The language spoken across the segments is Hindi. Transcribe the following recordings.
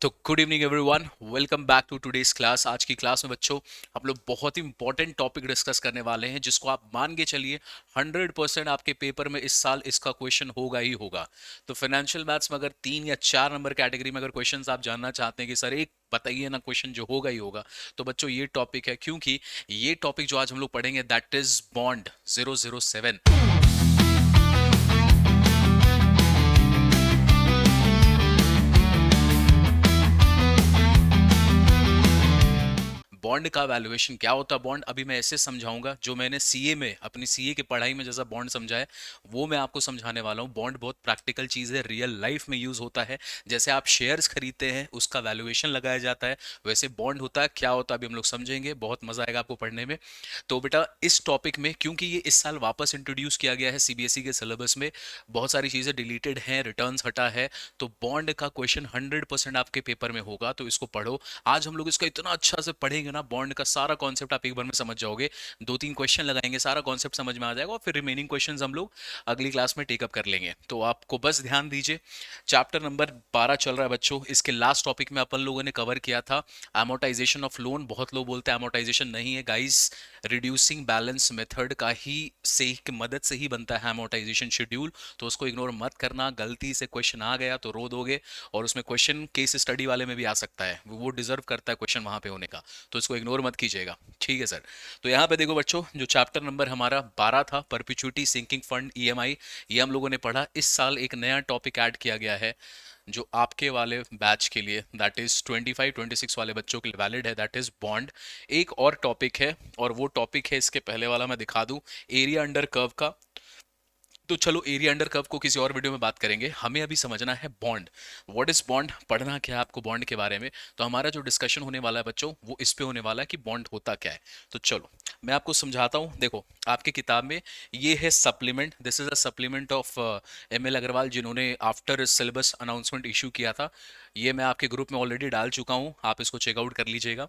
तो good evening everyone, welcome back to today's class. आज की क्लास में बच्चों हम लोग बहुत ही इंपॉर्टेंट टॉपिक डिस्कस करने वाले हैं, जिसको आप मान के चलिए 100% आपके पेपर में इस साल इसका क्वेश्चन होगा ही होगा। तो फाइनेंशियल मैथ्स में अगर 3 या 4 नंबर कैटेगरी में अगर क्वेश्चन आप जानना चाहते हैं कि सर एक बताइए ना क्वेश्चन जो होगा ही होगा, तो बच्चों ये टॉपिक है, क्योंकि ये टॉपिक जो आज हम लोग पढ़ेंगे दैट इज बॉन्ड 007। बॉन्ड का वैल्यूएशन क्या होता है। बॉन्ड अभी मैं ऐसे समझाऊंगा जो मैंने सीए में अपनी सीए की पढ़ाई में जैसा बॉन्ड समझा है वो मैं आपको समझाने वाला हूँ। बॉन्ड बहुत प्रैक्टिकल चीज़ है, रियल लाइफ में यूज होता है। जैसे आप शेयर्स खरीदते हैं उसका वैल्यूएशन लगाया जाता है, वैसे बॉन्ड होता है। क्या होता है अभी हम लोग समझेंगे, बहुत मजा आएगा आपको पढ़ने में। तो बेटा इस टॉपिक में, क्योंकि ये इस साल वापस इंट्रोड्यूस किया गया है सीबीएसई के सिलेबस में, बहुत सारी चीज़ें डिलीटेड हैं, रिटर्न्स हटा है, तो बॉन्ड का क्वेश्चन 100% आपके पेपर में होगा। तो इसको पढ़ो। आज हम लोग इसका इतना अच्छा से पढ़ेंगे ना, बॉन्ड का सारा कॉन्सेप्ट आप एक बार में समझ जाओगे। 2-3 क्वेश्चन लगाएंगे, सारा कॉन्सेप्ट समझ में आ जाएगा, और फिर रिमेनिंग क्वेश्चंस हम लोग अगली क्लास में टेकअप कर लेंगे। तो आपको बस ध्यान दीजिए, चैप्टर नंबर 12 चल रहा है बच्चों। इसके लास्ट टॉपिक में अपन लोगों ने कवर किया था amortization ऑफ लोन। बहुत लोग बोलते हैं amortization नहीं है गाइस, रिड्यूसिंग बैलेंस मेथड का ही से की मदद से ही बनता है amortization शेड्यूल। तो उसको इग्नोर मत करना, गलती से क्वेश्चन आ गया तो रो दोगे। और उसमें क्वेश्चन केस स्टडी वाले में भी आ सकता है, वो डिजर्व करता है क्वेश्चन वहां पे होने का, तो इसको इग्नोर मत कीजिएगा, ठीक है सर। तो यहाँ पे देखो बच्चों, जो चैप्टर नंबर हमारा 12 था, परपिचुइटी सिंकिंग फंड ईएमआई, ये हम लोगों ने पढ़ा। इस साल एक नया टॉपिक ऐड किया गया है जो आपके वाले बैच के लिए, दैट इज 25-26 वाले बच्चों के लिए वैलिड है, दैट इज बॉन्ड। एक और टॉपिक है, और वो टॉपिक है, इसके पहले वाला मैं दिखा दूं, एरिया अंडर कर्व का। तो चलो एरिया अंडर कर्व को किसी और वीडियो में बात करेंगे, हमें अभी समझना है बॉन्ड। व्हाट इज बॉन्ड, पढ़ना क्या है आपको बॉन्ड के बारे में। तो हमारा जो डिस्कशन होने वाला है बच्चों, वो इस पे होने वाला है कि बॉन्ड होता क्या है। तो चलो मैं आपको समझाता हूँ। देखो आपकी किताब में ये है supplement, this is a supplement of ML Agarwal, जिन्होंने आफ्टर सिलेबस अनाउंसमेंट इशू किया था। ये मैं आपके ग्रुप में ऑलरेडी डाल चुका हूँ, आप इसको चेकआउट कर लीजिएगा।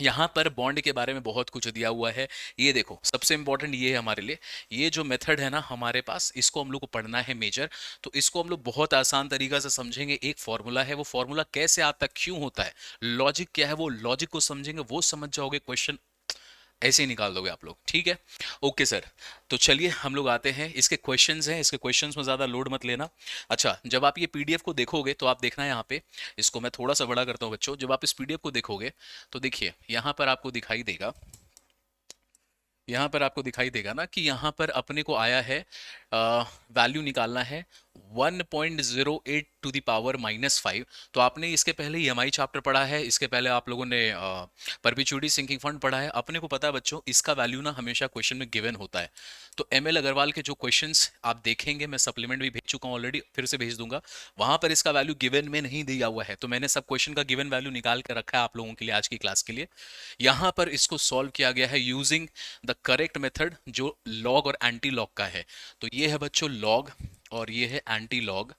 यहाँ पर बॉन्ड के बारे में बहुत कुछ दिया हुआ है। ये देखो सबसे इंपॉर्टेंट ये है हमारे लिए, ये जो मेथड है ना हमारे पास, इसको हम लोग को पढ़ना है मेजर। तो इसको हम लोग बहुत आसान तरीका से समझेंगे। एक फॉर्मूला है, वो फॉर्मूला कैसे आता है, क्यों होता है, लॉजिक क्या है, वो लॉजिक को समझेंगे, वो समझ जाओगे, क्वेश्चन ऐसे ही निकाल दोगे आप लोग, ठीक है। Okay sir. तो चलिए हम लोग आते हैं, इसके क्वेश्चंस हैं, इसके क्वेश्चंस में ज़्यादा लोड मत लेना। अच्छा, जब आप ये पीडीएफ को देखोगे तो आप देखना यहाँ पे, इसको मैं थोड़ा सा बड़ा करता हूँ बच्चों। जब आप इस पीडीएफ को देखोगे तो देखिए यहाँ पर आपको दिखाई देगा, यहाँ पर आपको दिखाई देगा ना कि यहाँ पर अपने को आया है, वैल्यू निकालना है 1.08 टू द पावर -5। तो आपने इसके पहले ईएमआई चैप्टर पढ़ा है, इसके पहले आप लोगों ने परपेचुइटी सिंकिंग फंड पढ़ा है। अपने को पता है बच्चों, इसका वैल्यू ना हमेशा क्वेश्चन में गिवन होता है। तो एमएल अग्रवाल के जो क्वेश्चंस आप देखेंगे, मैं सप्लीमेंट भी भेज चुका हूँ ऑलरेडी, फिर से भेज दूंगा, वहां पर इसका वैल्यू गिवन में नहीं दिया हुआ है। तो मैंने सब क्वेश्चन का गिवन वैल्यू निकाल कर रखा है आप लोगों के लिए आज की क्लास के लिए। यहाँ पर इसको सॉल्व किया गया है यूजिंग द करेक्ट मेथड, जो लॉग और एंटी लॉग का है। तो ये है बच्चों लॉग, और ये है एंटी लॉग,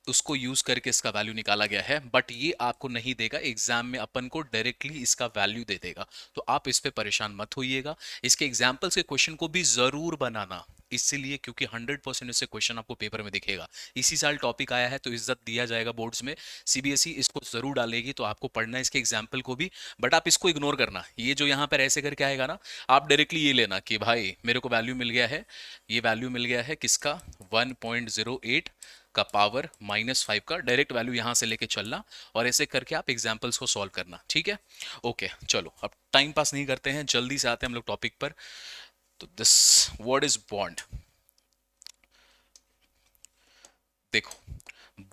उसको यूज करके इसका वैल्यू निकाला गया है। बट ये आपको नहीं देगा एग्जाम में, अपन को डायरेक्टली इसका वैल्यू दे देगा। तो आप इस पे परेशान मत होइएगा, इसके एग्जाम्पल्स के क्वेश्चन को भी जरूर बनाना, इसीलिए क्योंकि 100% इससे क्वेश्चन आपको पेपर में दिखेगा। इसी साल टॉपिक आया है तो इज्जत दिया जाएगा बोर्ड्स में, सीबीएसई इसको जरूर डालेगी, तो आपको पढ़ना है इसके एग्जाम्पल को भी। बट आप इसको इग्नोर करना, ये जो यहाँ पर ऐसे करके आएगा ना, आप डायरेक्टली ये लेना कि भाई मेरे को वैल्यू मिल गया है, ये वैल्यू मिल गया है किसका, 1.08 का पावर -5 का, डायरेक्ट वैल्यू यहां से लेके चलना, और ऐसे करके आप एग्जाम्पल्स को सॉल्व करना, ठीक है। ओके चलो, अब टाइम पास नहीं करते हैं, जल्दी से आते हैं हम लोग टॉपिक पर। तो दिस वर्ड इज बॉन्ड। देखो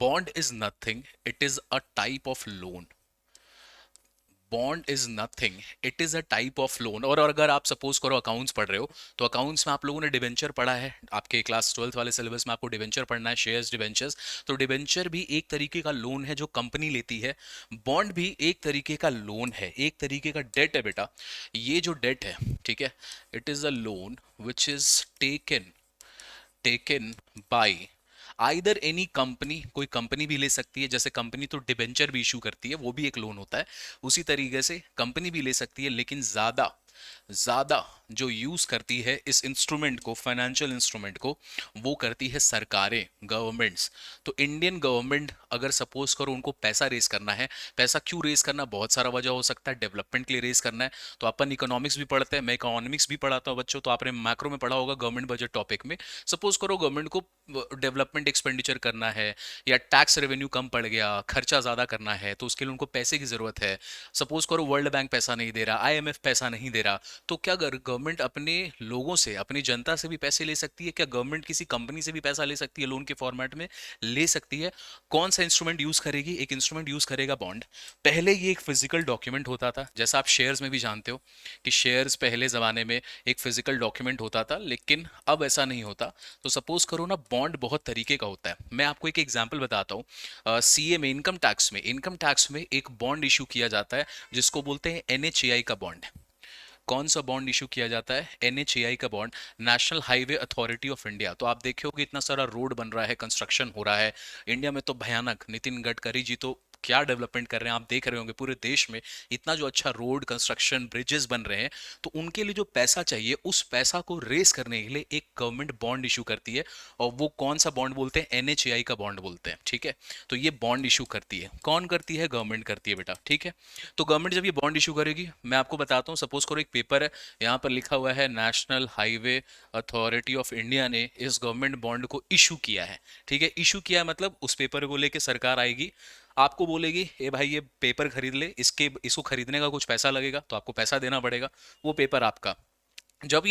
bond is nothing, it is a type of loan. Bond is nothing, it is a type of loan. और अगर आप सपोज करो अकाउंट्स पढ़ रहे हो, तो अकाउंट्स में आप लोगों ने डिबेंचर पढ़ा है, आपके क्लास 12th वाले सिलेबस में आपको डिबेंचर पढ़ना है, शेयर्स डिबेंचर्स। तो डिबेंचर भी एक तरीके का लोन है जो कंपनी लेती है, बॉन्ड भी एक तरीके का लोन है, एक तरीके का डेट है बेटा। ये जो डेट है, ठीक है, it is a loan which is taken taken by either any company, कोई कंपनी भी ले सकती है, जैसे कंपनी तो डिबेंचर भी इशू करती है, वो भी एक लोन होता है। उसी तरीके से कंपनी भी ले सकती है, लेकिन ज्यादा ज्यादा जो यूज करती है इस इंस्ट्रूमेंट को, फाइनेंशियल इंस्ट्रूमेंट को, वो करती है सरकारें, गवर्नमेंट्स। तो इंडियन गवर्नमेंट अगर सपोज करो उनको पैसा रेस करना है, पैसा क्यों रेस करना, बहुत सारा वजह हो सकता है, डेवलपमेंट के लिए रेस करना है। तो अपन इकोनॉमिक्स भी पढ़ते हैं, मैं इकोनॉमिक्स भी पढ़ाता हूँ बच्चों, तो आपने मैक्रो में पढ़ा होगा गवर्नमेंट बजट टॉपिक में। सपोज करो गवर्नमेंट को डेवलपमेंट एक्सपेंडिचर करना है, या टैक्स रेवेन्यू कम पड़ गया, खर्चा ज्यादा करना है, तो उसके लिए उनको पैसे की जरूरत है। सपोज करो वर्ल्ड बैंक पैसा नहीं दे रहा, आईएमएफ पैसा नहीं दे रहा, तो क्या गवर्नमेंट अपने लोगों से, अपनी जनता से भी पैसे ले सकती है? क्या गवर्नमेंट किसी कंपनी से भी पैसा ले सकती है? लोन के फॉर्मेट में ले सकती है। कौन सा इंस्ट्रूमेंट यूज करेगी? एक इंस्ट्रूमेंट यूज करेगा बॉन्ड। पहले ये एक फिजिकल डॉक्यूमेंट होता था, जैसा आप शेयर्स में भी जानते हो कि शेयर्स पहले जमाने में एक फिजिकल डॉक्यूमेंट होता था, लेकिन अब ऐसा नहीं होता। तो सपोज करो ना, बॉन्ड बहुत तरीके का होता है। मैं आपको एक एग्जांपल बताता हूँ। सीए में, इनकम टैक्स में एक बॉन्ड इशू किया जाता है जिसको बोलते हैं एनएचएआई का बॉन्ड। कौन सा बॉन्ड इशू किया जाता है? एनएचएआई का bond, national highway authority of India. तो आप देखे होगे इतना सारा रोड बन रहा है, कंस्ट्रक्शन हो रहा है इंडिया में, तो भयानक। नितिन गडकरी जी तो क्या डेवलपमेंट कर रहे हैं, आप देख रहे होंगे पूरे देश में इतना जो अच्छा रोड कंस्ट्रक्शन, ब्रिजेस बन रहे हैं। तो उनके लिए जो पैसा चाहिए, उस पैसा को रेस करने के लिए एक गवर्नमेंट बॉन्ड इशू करती है। और वो कौन सा बॉन्ड बोलते हैं? एनएचएआई का बॉन्ड बोलते हैं, ठीक है। तो ये बॉन्ड इशू करती है, कौन करती है? गवर्नमेंट करती है बेटा, ठीक है। तो गवर्नमेंट जब ये बॉन्ड इशू करेगी, मैं आपको बताता हूँ, सपोज करो एक पेपर है, यहाँ पर लिखा हुआ है national highway authority of India ने इस गवर्नमेंट बॉन्ड को इशू किया है, ठीक है। इशू किया मतलब उस पेपर को लेके सरकार आएगी, आपको बोलेगी ए भाई ये पेपर खरीद ले, इसको खरीदने का कुछ पैसा लगेगा, तो आपको पैसा देना पड़ेगा, वो पेपर आपका। जब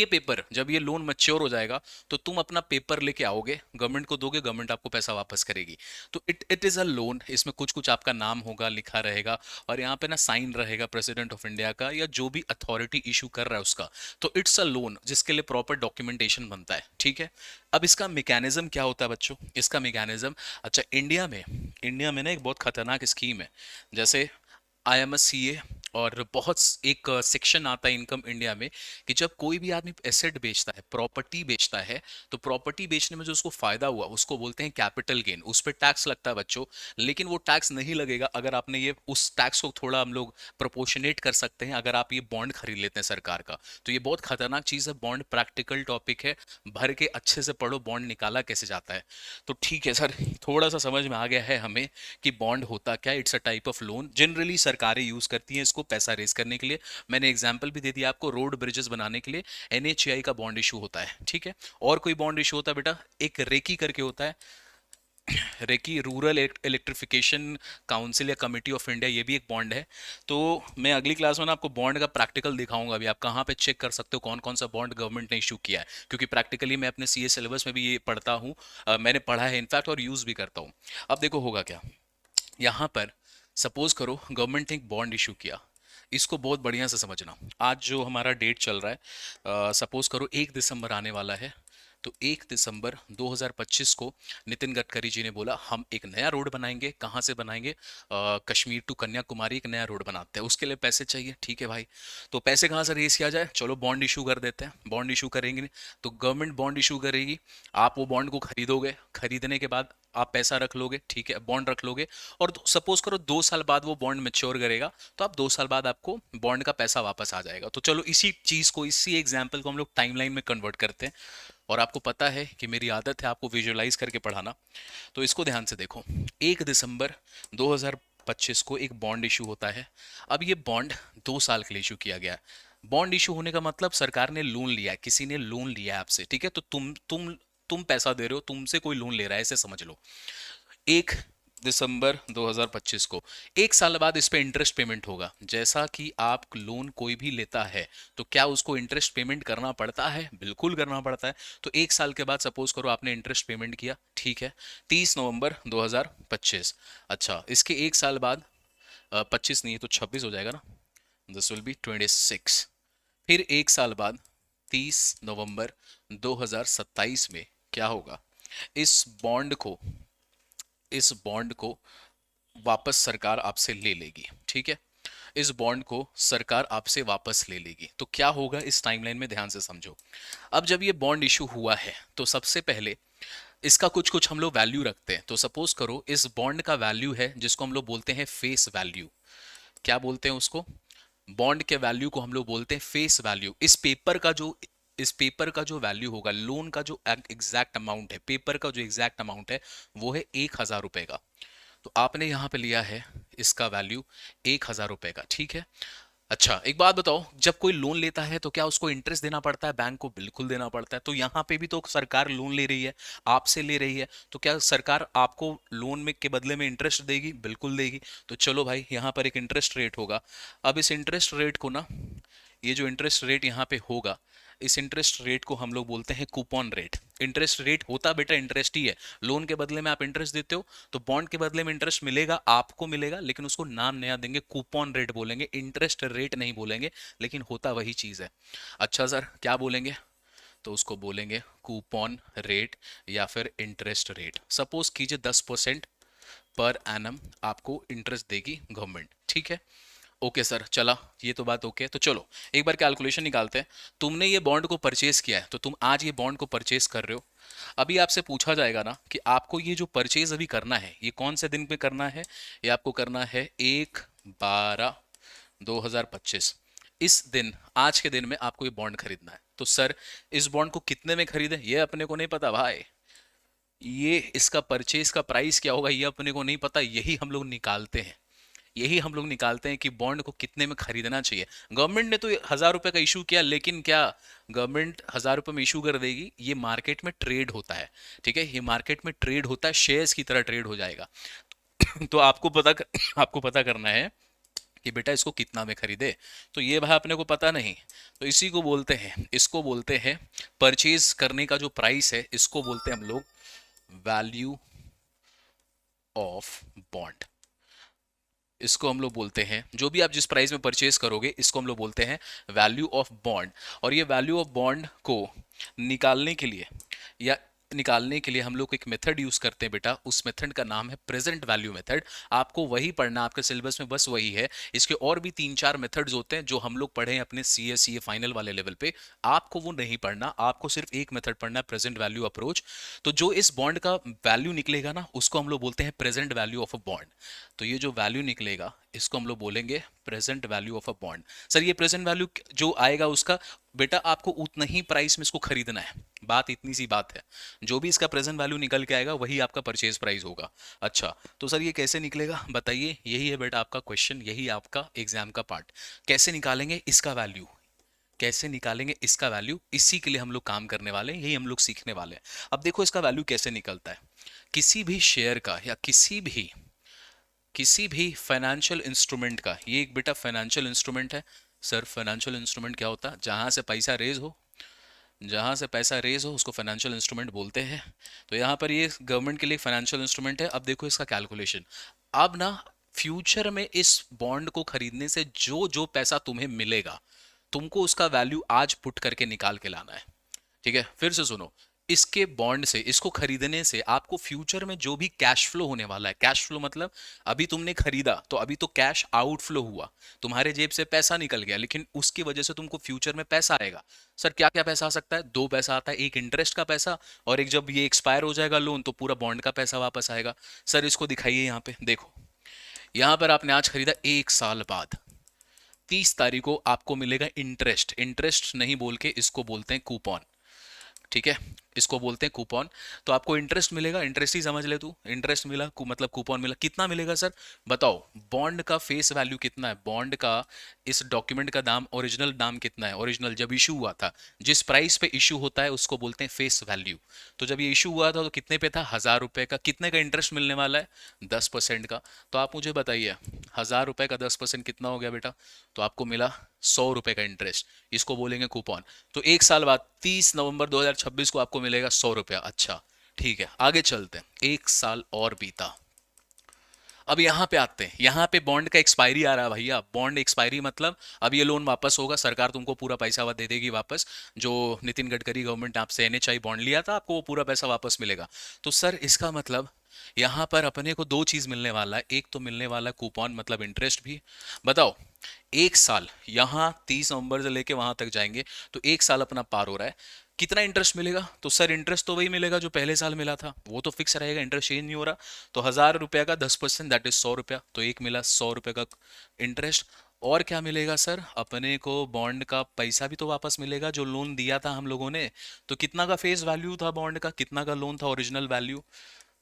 ये लोन मैच्योर हो जाएगा, तो तुम अपना पेपर लेके आओगे, गवर्नमेंट को दोगे, गवर्नमेंट आपको पैसा वापस करेगी। तो इट इज अ लोन। इसमें कुछ कुछ आपका नाम होगा, लिखा रहेगा, और यहाँ पे ना साइन रहेगा प्रेसिडेंट ऑफ इंडिया का, या जो भी अथॉरिटी इशू कर रहा है उसका। तो इट्स अ लोन जिसके लिए प्रॉपर डॉक्यूमेंटेशन बनता है, ठीक है। अब इसका मैकेनिज्म क्या होता है बच्चों? इसका मैकेनिज्म, अच्छा, इंडिया में ना एक बहुत खतरनाक स्कीम है। जैसे आई एम सी ए, और बहुत एक सेक्शन आता है इनकम इंडिया में, कि जब कोई भी आदमी एसेट बेचता है, प्रॉपर्टी बेचता है, तो प्रॉपर्टी बेचने में जो उसको फायदा हुआ उसको बोलते हैं कैपिटल गेन। उस पर टैक्स लगता है बच्चों, लेकिन वो टैक्स नहीं लगेगा अगर आपने ये, उस टैक्स को थोड़ा हम लोग प्रोपोर्शनेट कर सकते हैं अगर आप ये बॉन्ड खरीद लेते हैं सरकार का। तो ये बहुत खतरनाक चीज़ है, बॉन्ड प्रैक्टिकल टॉपिक है, भर के अच्छे से पढ़ो बॉन्ड निकाला कैसे जाता है। तो ठीक है सर, थोड़ा सा समझ में आ गया है हमें कि बॉन्ड होता क्या है। It's a type of loan, generally सरकारें यूज करती हैं इसको पैसा रेस करने के लिए। मैंने एग्जांपल भी दे दिया आपको, रोड ब्रिजेस बनाने के लिए एनएचएआई का बॉन्ड इशू होता है, ठीक है। और कोई बॉन्ड इशू होता है बेटा? एक रेकी करके होता है, रेकी, रूरल इलेक्ट्रिफिकेशन काउंसिल या कमिटी ऑफ इंडिया, ये भी एक बॉन्ड है। तो मैं अगली क्लास में ना आपको बॉन्ड का प्रैक्टिकल दिखाऊंगा, अभी आप कहाँ पे चेक कर सकते हो कौन कौन सा बॉन्ड गवर्नमेंट ने इशू किया है, क्योंकि प्रैक्टिकली मैं अपने सीए सिलेबस में भी ये पढ़ता हूँ, मैंने पढ़ा है इनफैक्ट, और यूज भी करता हूँ। अब देखो होगा क्या यहाँ पर। सपोज करो गवर्नमेंट ने एक बॉन्ड इशू किया, इसको बहुत बढ़िया से समझना। आज जो हमारा डेट चल रहा है, सपोज करो 1 दिसंबर आने वाला है। तो 1 दिसंबर 2025 को नितिन गडकरी जी ने बोला हम एक नया रोड बनाएंगे। कहाँ से बनाएंगे? कश्मीर टू कन्याकुमारी एक नया रोड बनाते हैं, उसके लिए पैसे चाहिए, ठीक है भाई। तो पैसे कहाँ से रेस किया जाए? चलो बॉन्ड इशू कर देते हैं। बॉन्ड इशू करेंगे तो गवर्नमेंट बॉन्ड इशू करेगी, आप वो बॉन्ड को खरीदोगे, खरीदने के बाद आप पैसा रख लोगे, ठीक है, बॉन्ड रख लोगे, और सपोज करो 2 साल बाद वो बॉन्ड मैच्योर करेगा, तो आप 2 साल बाद आपको बॉन्ड का पैसा वापस आ जाएगा। तो चलो इसी चीज को, इसी एग्जाम्पल को हम लोग टाइमलाइन में कन्वर्ट करते हैं। और आपको पता है कि मेरी आदत है आपको विजुअलाइज करके पढ़ाना, तो इसको ध्यान से देखो। 1 दिसंबर 2025 को एक बॉन्ड इशू होता है। अब ये बॉन्ड 2 साल के लिए इशू किया गया है। बॉन्ड इशू होने का मतलब सरकार ने लोन लिया है, किसी ने लोन लिया है आपसे, ठीक है। तो तुम पैसा दे रहे हो, तुमसे कोई लोन ले रहा है, ऐसे समझ लो। 1 दिसंबर 2025 को, 1 साल बाद इस पे इंटरेस्ट पेमेंट होगा। जैसा कि आप लोन कोई भी लेता है, तो क्या उसको इंटरेस्ट पेमेंट करना पड़ता है? बिल्कुल करना पड़ता है। तो 1 साल के बाद सपोज करो आपने इंटरेस्ट पेमेंट किया, ठीक है, 30 नवंबर 2025। अच्छा, इसके 1 साल बाद, 25 नहीं है तो 26 हो जाएगा ना, दिस विल बी 26। फिर 1 साल बाद 30 नवंबर 2027 में क्या होगा? इस बॉन्ड को इस बॉन्ड को वापस सरकार आपसे ले लेगी, ठीक है। इस बॉन्ड को सरकार आपसे वापस ले लेगी। तो क्या होगा इस टाइमलाइन में, ध्यान से समझो। अब जब ये बॉन्ड इशू हुआ है, तो सबसे पहले इसका कुछ कुछ हम लोग वैल्यू रखते हैं। तो सपोज करो इस बॉन्ड का वैल्यू है जिसको हम लोग बोलते हैं फेस वैल्यू। क्या बोलते हैं उसको? बॉन्ड के वैल्यू को हम लोग बोलते हैं फेस वैल्यू। इस पेपर का जो वैल्यू होगा, लोन का जो एग्जैक्ट अमाउंट है, पेपर का जो एग्जैक्ट अमाउंट है, वो है 1,000 रुपए का। तो आपने यहां पे लिया है इसका वैल्यू 1,000 रुपए का, ठीक है। अच्छा एक बात बताओ, जब कोई लोन लेता है तो क्या उसको इंटरेस्ट देना पड़ता है बैंक को? बिल्कुल देना पड़ता है। तो यहाँ पे भी तो सरकार लोन ले रही है, आपसे ले रही है, तो क्या सरकार आपको लोन में के बदले में इंटरेस्ट देगी? बिल्कुल देगी। तो चलो भाई, यहाँ पर एक इंटरेस्ट रेट होगा। अब इस इंटरेस्ट रेट को ना, ये जो इंटरेस्ट रेट यहाँ पे होगा, इस इंटरेस्ट रेट को हम लोग बोलते हैं कूपन रेट। इंटरेस्ट रेट होता बेटा इंटरेस्ट ही है। लोन के बदले में आप इंटरेस्ट देते हो, तो बॉन्ड के बदले में इंटरेस्ट मिलेगा, आपको मिलेगा, लेकिन उसको नाम नया देंगे, कूपन रेट बोलेंगे, इंटरेस्ट रेट नहीं बोलेंगे, लेकिन होता वही चीज है। अच्छा सर क्या बोलेंगे? तो उसको बोलेंगे कूपन रेट या फिर इंटरेस्ट रेट। सपोज कीजिए 10% पर एनम आपको इंटरेस्ट देगी गवर्नमेंट, ठीक है। ओके सर, चला, ये तो बात ओके। तो चलो एक बार कैलकुलेशन निकालते हैं। तुमने ये बॉन्ड को परचेज किया है, तो तुम आज ये बॉन्ड को परचेज कर रहे हो। अभी आपसे पूछा जाएगा ना कि आपको ये जो परचेज अभी करना है, ये कौन से दिन पे करना है? ये आपको करना है 1/12/2025। इस दिन, आज के दिन में आपको ये बॉन्ड खरीदना है। तो सर इस बॉन्ड को कितने में खरीदें, ये अपने को नहीं पता भाई। ये इसका परचेज का प्राइस क्या होगा ये अपने को नहीं पता, यही हम लोग निकालते हैं। यही हम लोग निकालते हैं कि बॉन्ड को कितने में खरीदना चाहिए। गवर्नमेंट ने तो 1,000 रुपए का इशू किया, लेकिन क्या गवर्नमेंट 1,000 रुपए में इशू कर देगी? ये मार्केट में ट्रेड होता है, ठीक है, ये मार्केट में ट्रेड होता है, शेयर्स की तरह ट्रेड हो जाएगा। तो आपको पता करना है कि बेटा इसको कितना में खरीदे। तो ये भाई अपने को पता नहीं, तो इसी को बोलते हैं, इसको बोलते हैं परचेज करने का जो प्राइस है, इसको बोलते हैं हम लोग वैल्यू ऑफ बॉन्ड। इसको हम लोग बोलते हैं, जो भी आप जिस प्राइस में परचेज करोगे, इसको हम लोग बोलते हैं वैल्यू ऑफ बॉन्ड। और ये वैल्यू ऑफ बॉन्ड को निकालने के लिए, या निकालने के लिए हम लोग एक मेथड यूज करते हैं बेटा, उस मेथड का नाम है प्रेजेंट वैल्यू मेथड। आपको वही पढ़ना, आपके सिलेबस में बस वही है। इसके और भी 3-4 मेथड्स होते हैं जो हम लोग पढ़े हैं अपने सीए फाइनल वाले लेवल पे, आपको वो नहीं पढ़ना, आपको सिर्फ एक मेथड पढ़ना है, प्रेजेंट वैल्यू अप्रोच। तो जो इस बॉन्ड का वैल्यू निकलेगा ना, उसको हम लोग बोलते हैं present value of a bond. तो ये जो वैल्यू निकलेगा, इसको हम लोग बोलेंगे present value of a bond. Sir ये प्रेजेंट वैल्यू जो आएगा उसका, बेटा आपको उतना ही प्राइस में इसको खरीदना है, बात इतनी सी बात है। जो भी इसका प्रेजेंट वैल्यू निकल के आएगा वही आपका परचेज प्राइस होगा। अच्छा तो सर ये कैसे निकलेगा बताइए, यही है बेटा आपका क्वेश्चन, यही आपका एग्जाम का पार्ट। कैसे निकालेंगे इसका वैल्यू, कैसे निकालेंगे इसका वैल्यू, इसी के लिए हम लोग काम करने वाले हैं, यही हम लोग सीखने वाले हैं। अब देखो इसका वैल्यू कैसे निकलता है। किसी भी शेयर का या किसी भी फाइनेंशियल इंस्ट्रूमेंट का, ये एक बेटा फाइनेंशियल इंस्ट्रूमेंट है। सर फाइनेंशियल इंस्ट्रूमेंट क्या होता है? जहां से पैसा रेज हो, जहां से पैसा रेज हो उसको फाइनेंशियल इंस्ट्रूमेंट बोलते हैं। तो यहाँ पर ये गवर्नमेंट के लिए फाइनेंशियल इंस्ट्रूमेंट है। अब देखो इसका कैलकुलेशन। अब ना फ्यूचर में इस बॉन्ड को खरीदने से जो जो पैसा तुम्हें मिलेगा, तुमको उसका वैल्यू आज पुट करके निकाल के लाना है, ठीक है। फिर से सुनो, इसके बॉन्ड से, इसको खरीदने से आपको फ्यूचर में जो भी कैश फ्लो होने वाला है, कैश फ्लो मतलब अभी तुमने खरीदा तो अभी तो कैश आउटफ्लो हुआ, तुम्हारे जेब से पैसा निकल गया, लेकिन उसकी वजह से तुमको फ्यूचर में पैसा आएगा। सर क्या क्या पैसा आ सकता है? दो पैसा आता है, एक इंटरेस्ट का पैसा, और एक जब ये एक्सपायर हो जाएगा लोन तो पूरा बॉन्ड का पैसा वापस आएगा। सर इसको दिखाइए यहाँ पे, देखो यहाँ पर आपने आज खरीदा, 1 साल बाद 30 तारीख को आपको मिलेगा इंटरेस्ट। इंटरेस्ट नहीं बोल के इसको बोलते हैं कूपन, ठीक है, इसको बोलते हैं कूपन। तो आपको इंटरेस्ट मिलेगा, इंटरेस्ट ही समझ ले तू, इंटरेस्ट मिला मतलब कूपन मिला। कितना मिलेगा सर बताओ? बॉन्ड का फेस वैल्यू कितना है, बॉन्ड का इस डॉक्यूमेंट का दाम, ओरिजिनल दाम कितना है, ओरिजिनल जब इशू हुआ था, जिस प्राइस पे इशू होता है उसको बोलते हैं फेस वैल्यू। तो जब ये इशू हुआ था तो कितने पे था? 1,000 रुपए का। कितने का इंटरेस्ट मिलने वाला है? 10% का। तो आप मुझे बताइए 1,000 रुपए का 10% कितना हो गया बेटा? तो आपको मिला 100 रुपए का इंटरेस्ट, इसको बोलेंगे कूपन। तो 1 साल बाद 30 नवंबर 2026 को आपको मिलेगा 100 रुपया। अच्छा ठीक है, आगे चलते हैं। 1 साल और बीता। अब यहां पे आते हैं, यहां पे बॉन्ड का एक्सपायरी आ रहा है भैया। बॉन्ड एक्सपायरी मतलब अब ये लोन वापस होगा, सरकार तुमको पूरा पैसा दे देगी वापस। जो नितिन गडकरी गवर्नमेंट ने आपसे एनएचआई बॉन्ड लिया था, आपको वो पूरा पैसा वापस मिलेगा। तो सर इसका मतलब यहां पर अपने को दो चीज मिलने वाला है, एक तो मिलने वाला कूपन मतलब इंटरेस्ट भी। बताओ 1 साल, यहां 30 नवंबर से लेके वहां तक जाएंगे तो 1 साल अपना पार हो रहा है। कितना इंटरेस्ट मिलेगा? तो सर इंटरेस्ट तो वही मिलेगा जो पहले साल मिला था, वो तो फिक्स रहेगा, इंटरेस्ट चेंज नहीं हो रहा। तो 1,000 रुपया का 10% दैट इज 100 रुपया, तो एक मिला 100 रुपये का इंटरेस्ट। और क्या मिलेगा सर, अपने को बॉन्ड का पैसा भी तो वापस मिलेगा जो लोन दिया था हम लोगों ने। तो कितना का फेस वैल्यू था बॉन्ड का, कितना का लोन था original value,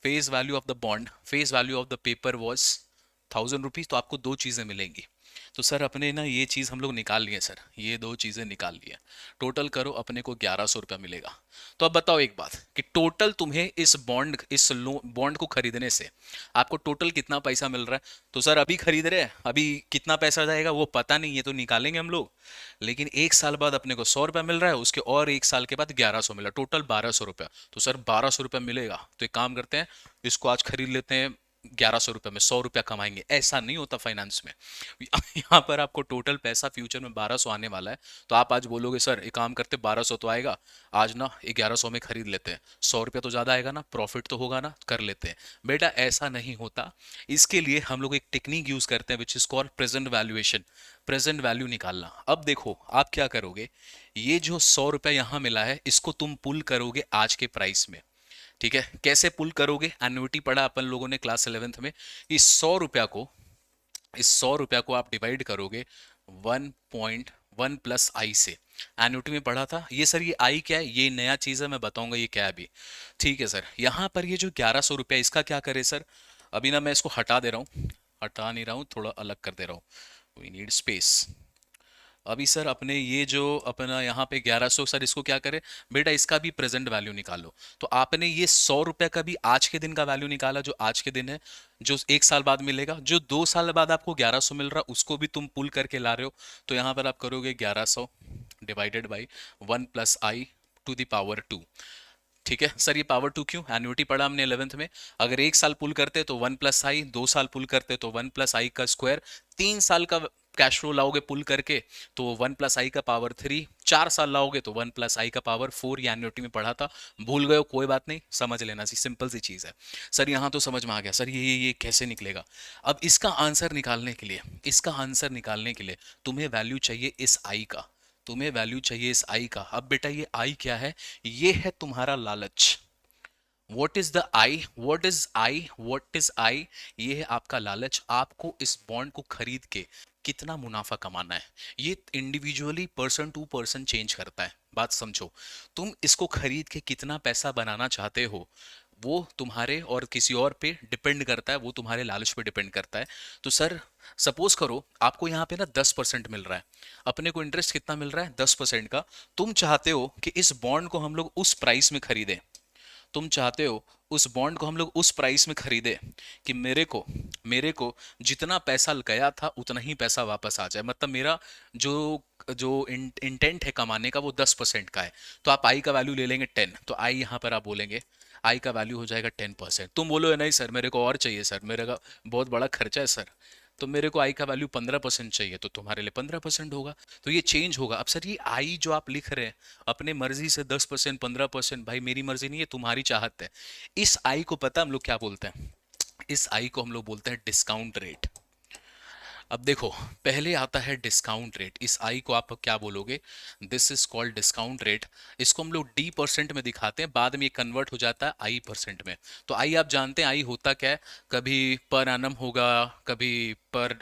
face value of the bond, face value of the paper was 1000 rupees. तो आपको दो चीजें मिलेंगी। तो सर अपने ना ये चीज हम लोग निकाल लिए सर, ये दो चीजें निकाल लिए, टोटल करो अपने को 1100 रुपया मिलेगा। तो अब बताओ एक बात कि टोटल तुम्हें इस बॉन्ड, इस बॉन्ड को खरीदने से आपको टोटल कितना पैसा मिल रहा है। तो सर अभी खरीद रहे हैं, अभी कितना पैसा जाएगा वो पता नहीं है, तो निकालेंगे हम लोग। लेकिन एक साल बाद अपने को 100 रुपया मिल रहा है, उसके और एक साल के बाद 1100 मिला, टोटल 1200 रुपया। तो सर 1200 रुपया मिलेगा, तो एक काम करते हैं, इसको आज खरीद लेते हैं 1100 रुपये में, 100 रुपया कमाएंगे। ऐसा नहीं होता फाइनेंस में। यहाँ पर आपको टोटल पैसा फ्यूचर में 1200 आने वाला है। तो आप आज बोलोगे सर एक काम करते 1200 तो आएगा, आज ना 1100 में खरीद लेते हैं, 100 रुपया तो ज्यादा आएगा ना, प्रॉफिट तो होगा ना, कर लेते हैं। बेटा ऐसा नहीं होता। इसके लिए हम लोग एक टेक्निक यूज करते हैं which is called present valuation, present value निकालना। अब देखो आप क्या करोगे, ये जो 100 रुपया यहाँ मिला है इसको तुम पुल करोगे आज के प्राइस में। ठीक है, कैसे पुल करोगे, एन्युटी पढ़ा अपन लोगों ने क्लास 11th में। इस 100 रुपया को आप डिवाइड करोगे 1.1 प्लस आई से। एन्युटी में पढ़ा था ये सर, ये आई क्या है, ये नया चीज है, मैं बताऊंगा ये क्या है अभी। ठीक है सर, यहाँ पर ये जो 1100 रुपया इसका क्या करे सर, अभी ना मैं इसको हटा दे रहा हूँ, हटा नहीं रहा हूँ, थोड़ा अलग कर दे रहा हूँ, वी नीड स्पेस। अभी सर अपने ये जो अपना यहाँ पे 1100, सर इसको क्या करे, बेटा इसका भी प्रेजेंट वैल्यू निकालो। तो आपने ये 100 रुपया का भी आज के दिन का वैल्यू निकाला, जो आज के दिन है, जो एक साल बाद मिलेगा, जो 2 साल बाद आपको 1100 मिल रहा उसको भी तुम पुल करके ला रहे हो। तो यहाँ पर आप करोगे 1100 divided by 1 + i to the power 2। ठीक है सर, ये पावर 2 क्यों, एन्युटी पढ़ा हमने 11th में। अगर एक साल पुल करते तो 1 + i, 2 साल पुल करते तो 1 + i का स्क्वायर, 3 साल का कैश फ्लो लाओगे पुल करके तो 1 + i का पावर 3, 4 साल लाओगे तो 1 + i का पावर 4। ये एन्युटी में पढ़ा था, भूल गए हो कोई बात नहीं, समझ लेना सी सिंपल सी चीज है। सर यहाँ तो समझ में आ गया सर, ये कैसे निकलेगा। अब इसका आंसर निकालने के लिए, इसका आंसर निकालने के लिए तुम्हें वैल्यू चाहिए इस आई का, तुम्हें वैल्यू चाहिए इस आई का। अब बेटा ये आई क्या है, ये है तुम्हारा लालच। What is the I, what is I, what is I, ये है आपका लालच। आपको इस बॉन्ड को खरीद के कितना मुनाफा कमाना है, ये individually person to person change करता है। बात समझो, तुम इसको खरीद के कितना पैसा बनाना चाहते हो वो तुम्हारे और किसी और पे डिपेंड करता है, वो तुम्हारे लालच पे डिपेंड करता है। तो सर सपोज करो आपको यहाँ पे ना 10% मिल रहा है, अपने को इंटरेस्ट कितना मिल रहा है 10% का। तुम चाहते हो कि इस बॉन्ड को हम लोग उस प्राइस में खरीदें, तुम चाहते हो उस बॉन्ड को हम लोग उस प्राइस में खरीदे कि मेरे को जितना पैसा गया था उतना ही पैसा वापस आ जाए, मतलब मेरा जो जो इंटेंट है कमाने का वो 10% का है। तो आप आई का वैल्यू ले लेंगे 10, तो आई यहाँ पर आप बोलेंगे आई का वैल्यू हो जाएगा 10%। तुम बोलोगे नहीं सर मेरे को और चाहिए सर, मेरे का बहुत बड़ा खर्चा है सर, तो मेरे को आई का वैल्यू 15% चाहिए, तो तुम्हारे लिए 15% होगा। तो ये चेंज होगा। अब सर ये आई जो आप लिख रहे हैं अपने मर्जी से 10% 15%, भाई मेरी मर्जी नहीं है, तुम्हारी चाहत है। इस आई को पता हम लोग क्या बोलते हैं, इस आई को हम लोग बोलते हैं डिस्काउंट रेट। अब देखो पहले आता है डिस्काउंट रेट, इस आई को आप क्या बोलोगे, this is called discount rate. इसको हम लोग डी परसेंट में दिखाते हैं, बाद में ये कन्वर्ट हो जाता है आई परसेंट में। तो आई आप जानते हैं आई होता क्या है, कभी पर एनम होगा, कभी पर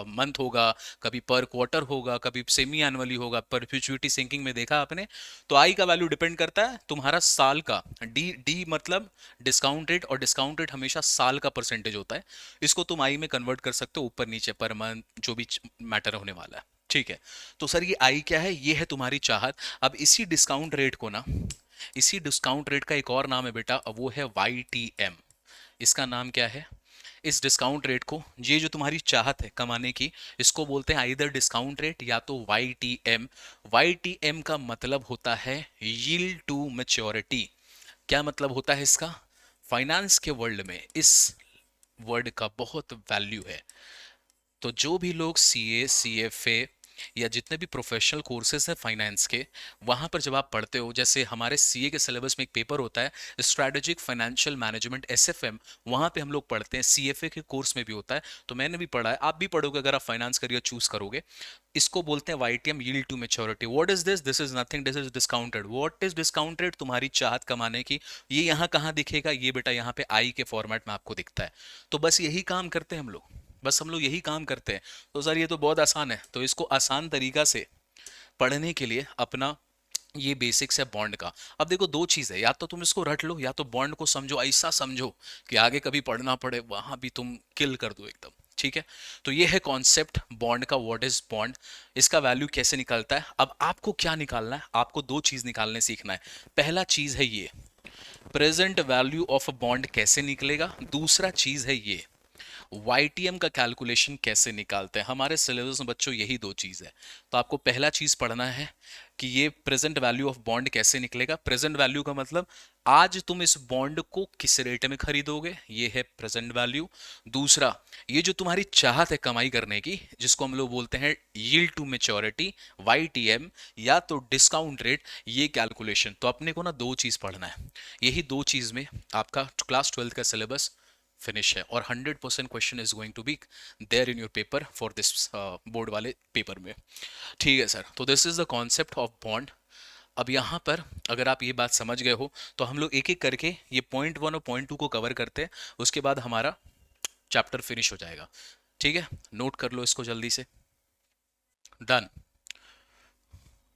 मंथ होगा, कभी पर क्वार्टर होगा, कभी सेमी एनुअली होगा, परपेचुइटी सिंकिंग में देखा आपने। तो आई का वैल्यू डिपेंड करता है तुम्हारा साल का, डी डी मतलब डिस्काउंट रेट, और डिस्काउंट रेट हमेशा साल का परसेंटेज होता है। इसको तुम आई में कन्वर्ट कर सकते हो ऊपर नीचे पर मंथ, जो भी मैटर होने वाला है। ठीक है, तो सर ये आई क्या है, ये है तुम्हारी चाहत। अब इसी डिस्काउंट रेट को ना, इसी डिस्काउंट रेट का एक और नाम है बेटा, अब वो है वाई टी एम। इसका नाम क्या है, इस डिस्काउंट रेट को, ये जो तुम्हारी चाहत है कमाने की, इसको बोलते हैं आइदर डिस्काउंट रेट या तो Y T M. Y T M का मतलब होता है यील्ड टू मैच्योरिटी। क्या मतलब होता है इसका, फाइनेंस के वर्ल्ड में इस वर्ड का बहुत वैल्यू है। तो जो भी लोग सीए, सीएफए या जितने भी प्रोफेशनल कोर्सेज हैं फाइनेंस के, वहाँ पर जब आप पढ़ते हो, जैसे हमारे सीए के सिलेबस में एक पेपर होता है स्ट्रैटेजिक फाइनेंशियल मैनेजमेंट एसएफएम, वहाँ पे हम लोग पढ़ते हैं, सीएफए के कोर्स में भी होता है, तो मैंने भी पढ़ा है, आप भी पढ़ोगे अगर आप फाइनेंस करियर चूज करोगे। इसको बोलते हैं YTM, yield to maturity. What is this, this is nothing, this is discounted. What is discounted, तुम्हारी चाहत कमाने की। ये यहाँ कहाँ दिखेगा, ये बेटा यहाँ पे आई के फॉर्मेट में आपको दिखता है। तो बस यही काम करते हैं हम लोग, बस हम लोग यही काम करते हैं। तो सर ये तो बहुत आसान है, तो इसको आसान तरीका से पढ़ने के लिए अपना ये बेसिक्स है बॉन्ड का। अब देखो दो चीज है, या तो तुम इसको रट लो, या तो बॉन्ड को समझो, ऐसा समझो कि आगे कभी पढ़ना पड़े वहां भी तुम किल कर दो एकदम। ठीक है, तो ये है कॉन्सेप्ट बॉन्ड का, व्हाट इज बॉन्ड, इसका वैल्यू कैसे निकलता है। अब आपको क्या निकालना है, आपको दो चीज निकालने सीखना है। पहला चीज है ये present value of a bond कैसे निकलेगा, दूसरा चीज है ये YTM का कैलकुलेशन कैसे निकालते हैं। हमारे सिलेबस में बच्चों यही दो चीज है। तो आपको पहला चीज पढ़ना है कि ये प्रेजेंट वैल्यू ऑफ बॉन्ड कैसे निकलेगा। प्रेजेंट वैल्यू का मतलब आज तुम इस बॉन्ड को किस रेट में खरीदोगे, ये है प्रेजेंट वैल्यू। दूसरा, ये जो तुम्हारी चाहत है कमाई करने की, जिसको हम लोग बोलते हैं यील्ड टू मैच्योरिटी, YTM, या तो डिस्काउंट रेट, ये कैलकुलेशन। तो अपने को ना दो चीज पढ़ना है, यही दो चीज में आपका क्लास 12 का सिलेबस फिनिश है, और 100% question is going to be there in your paper for this board वाले पेपर में। ठीक है सर, तो this is the concept of bond. अब यहाँ पर अगर आप ये बात समझ गए हो तो हम लोग एक एक करके ये पॉइंट 1 और पॉइंट 2 को कवर करते हैं, उसके बाद हमारा चैप्टर फिनिश हो जाएगा। ठीक है, नोट कर लो इसको जल्दी से। डन।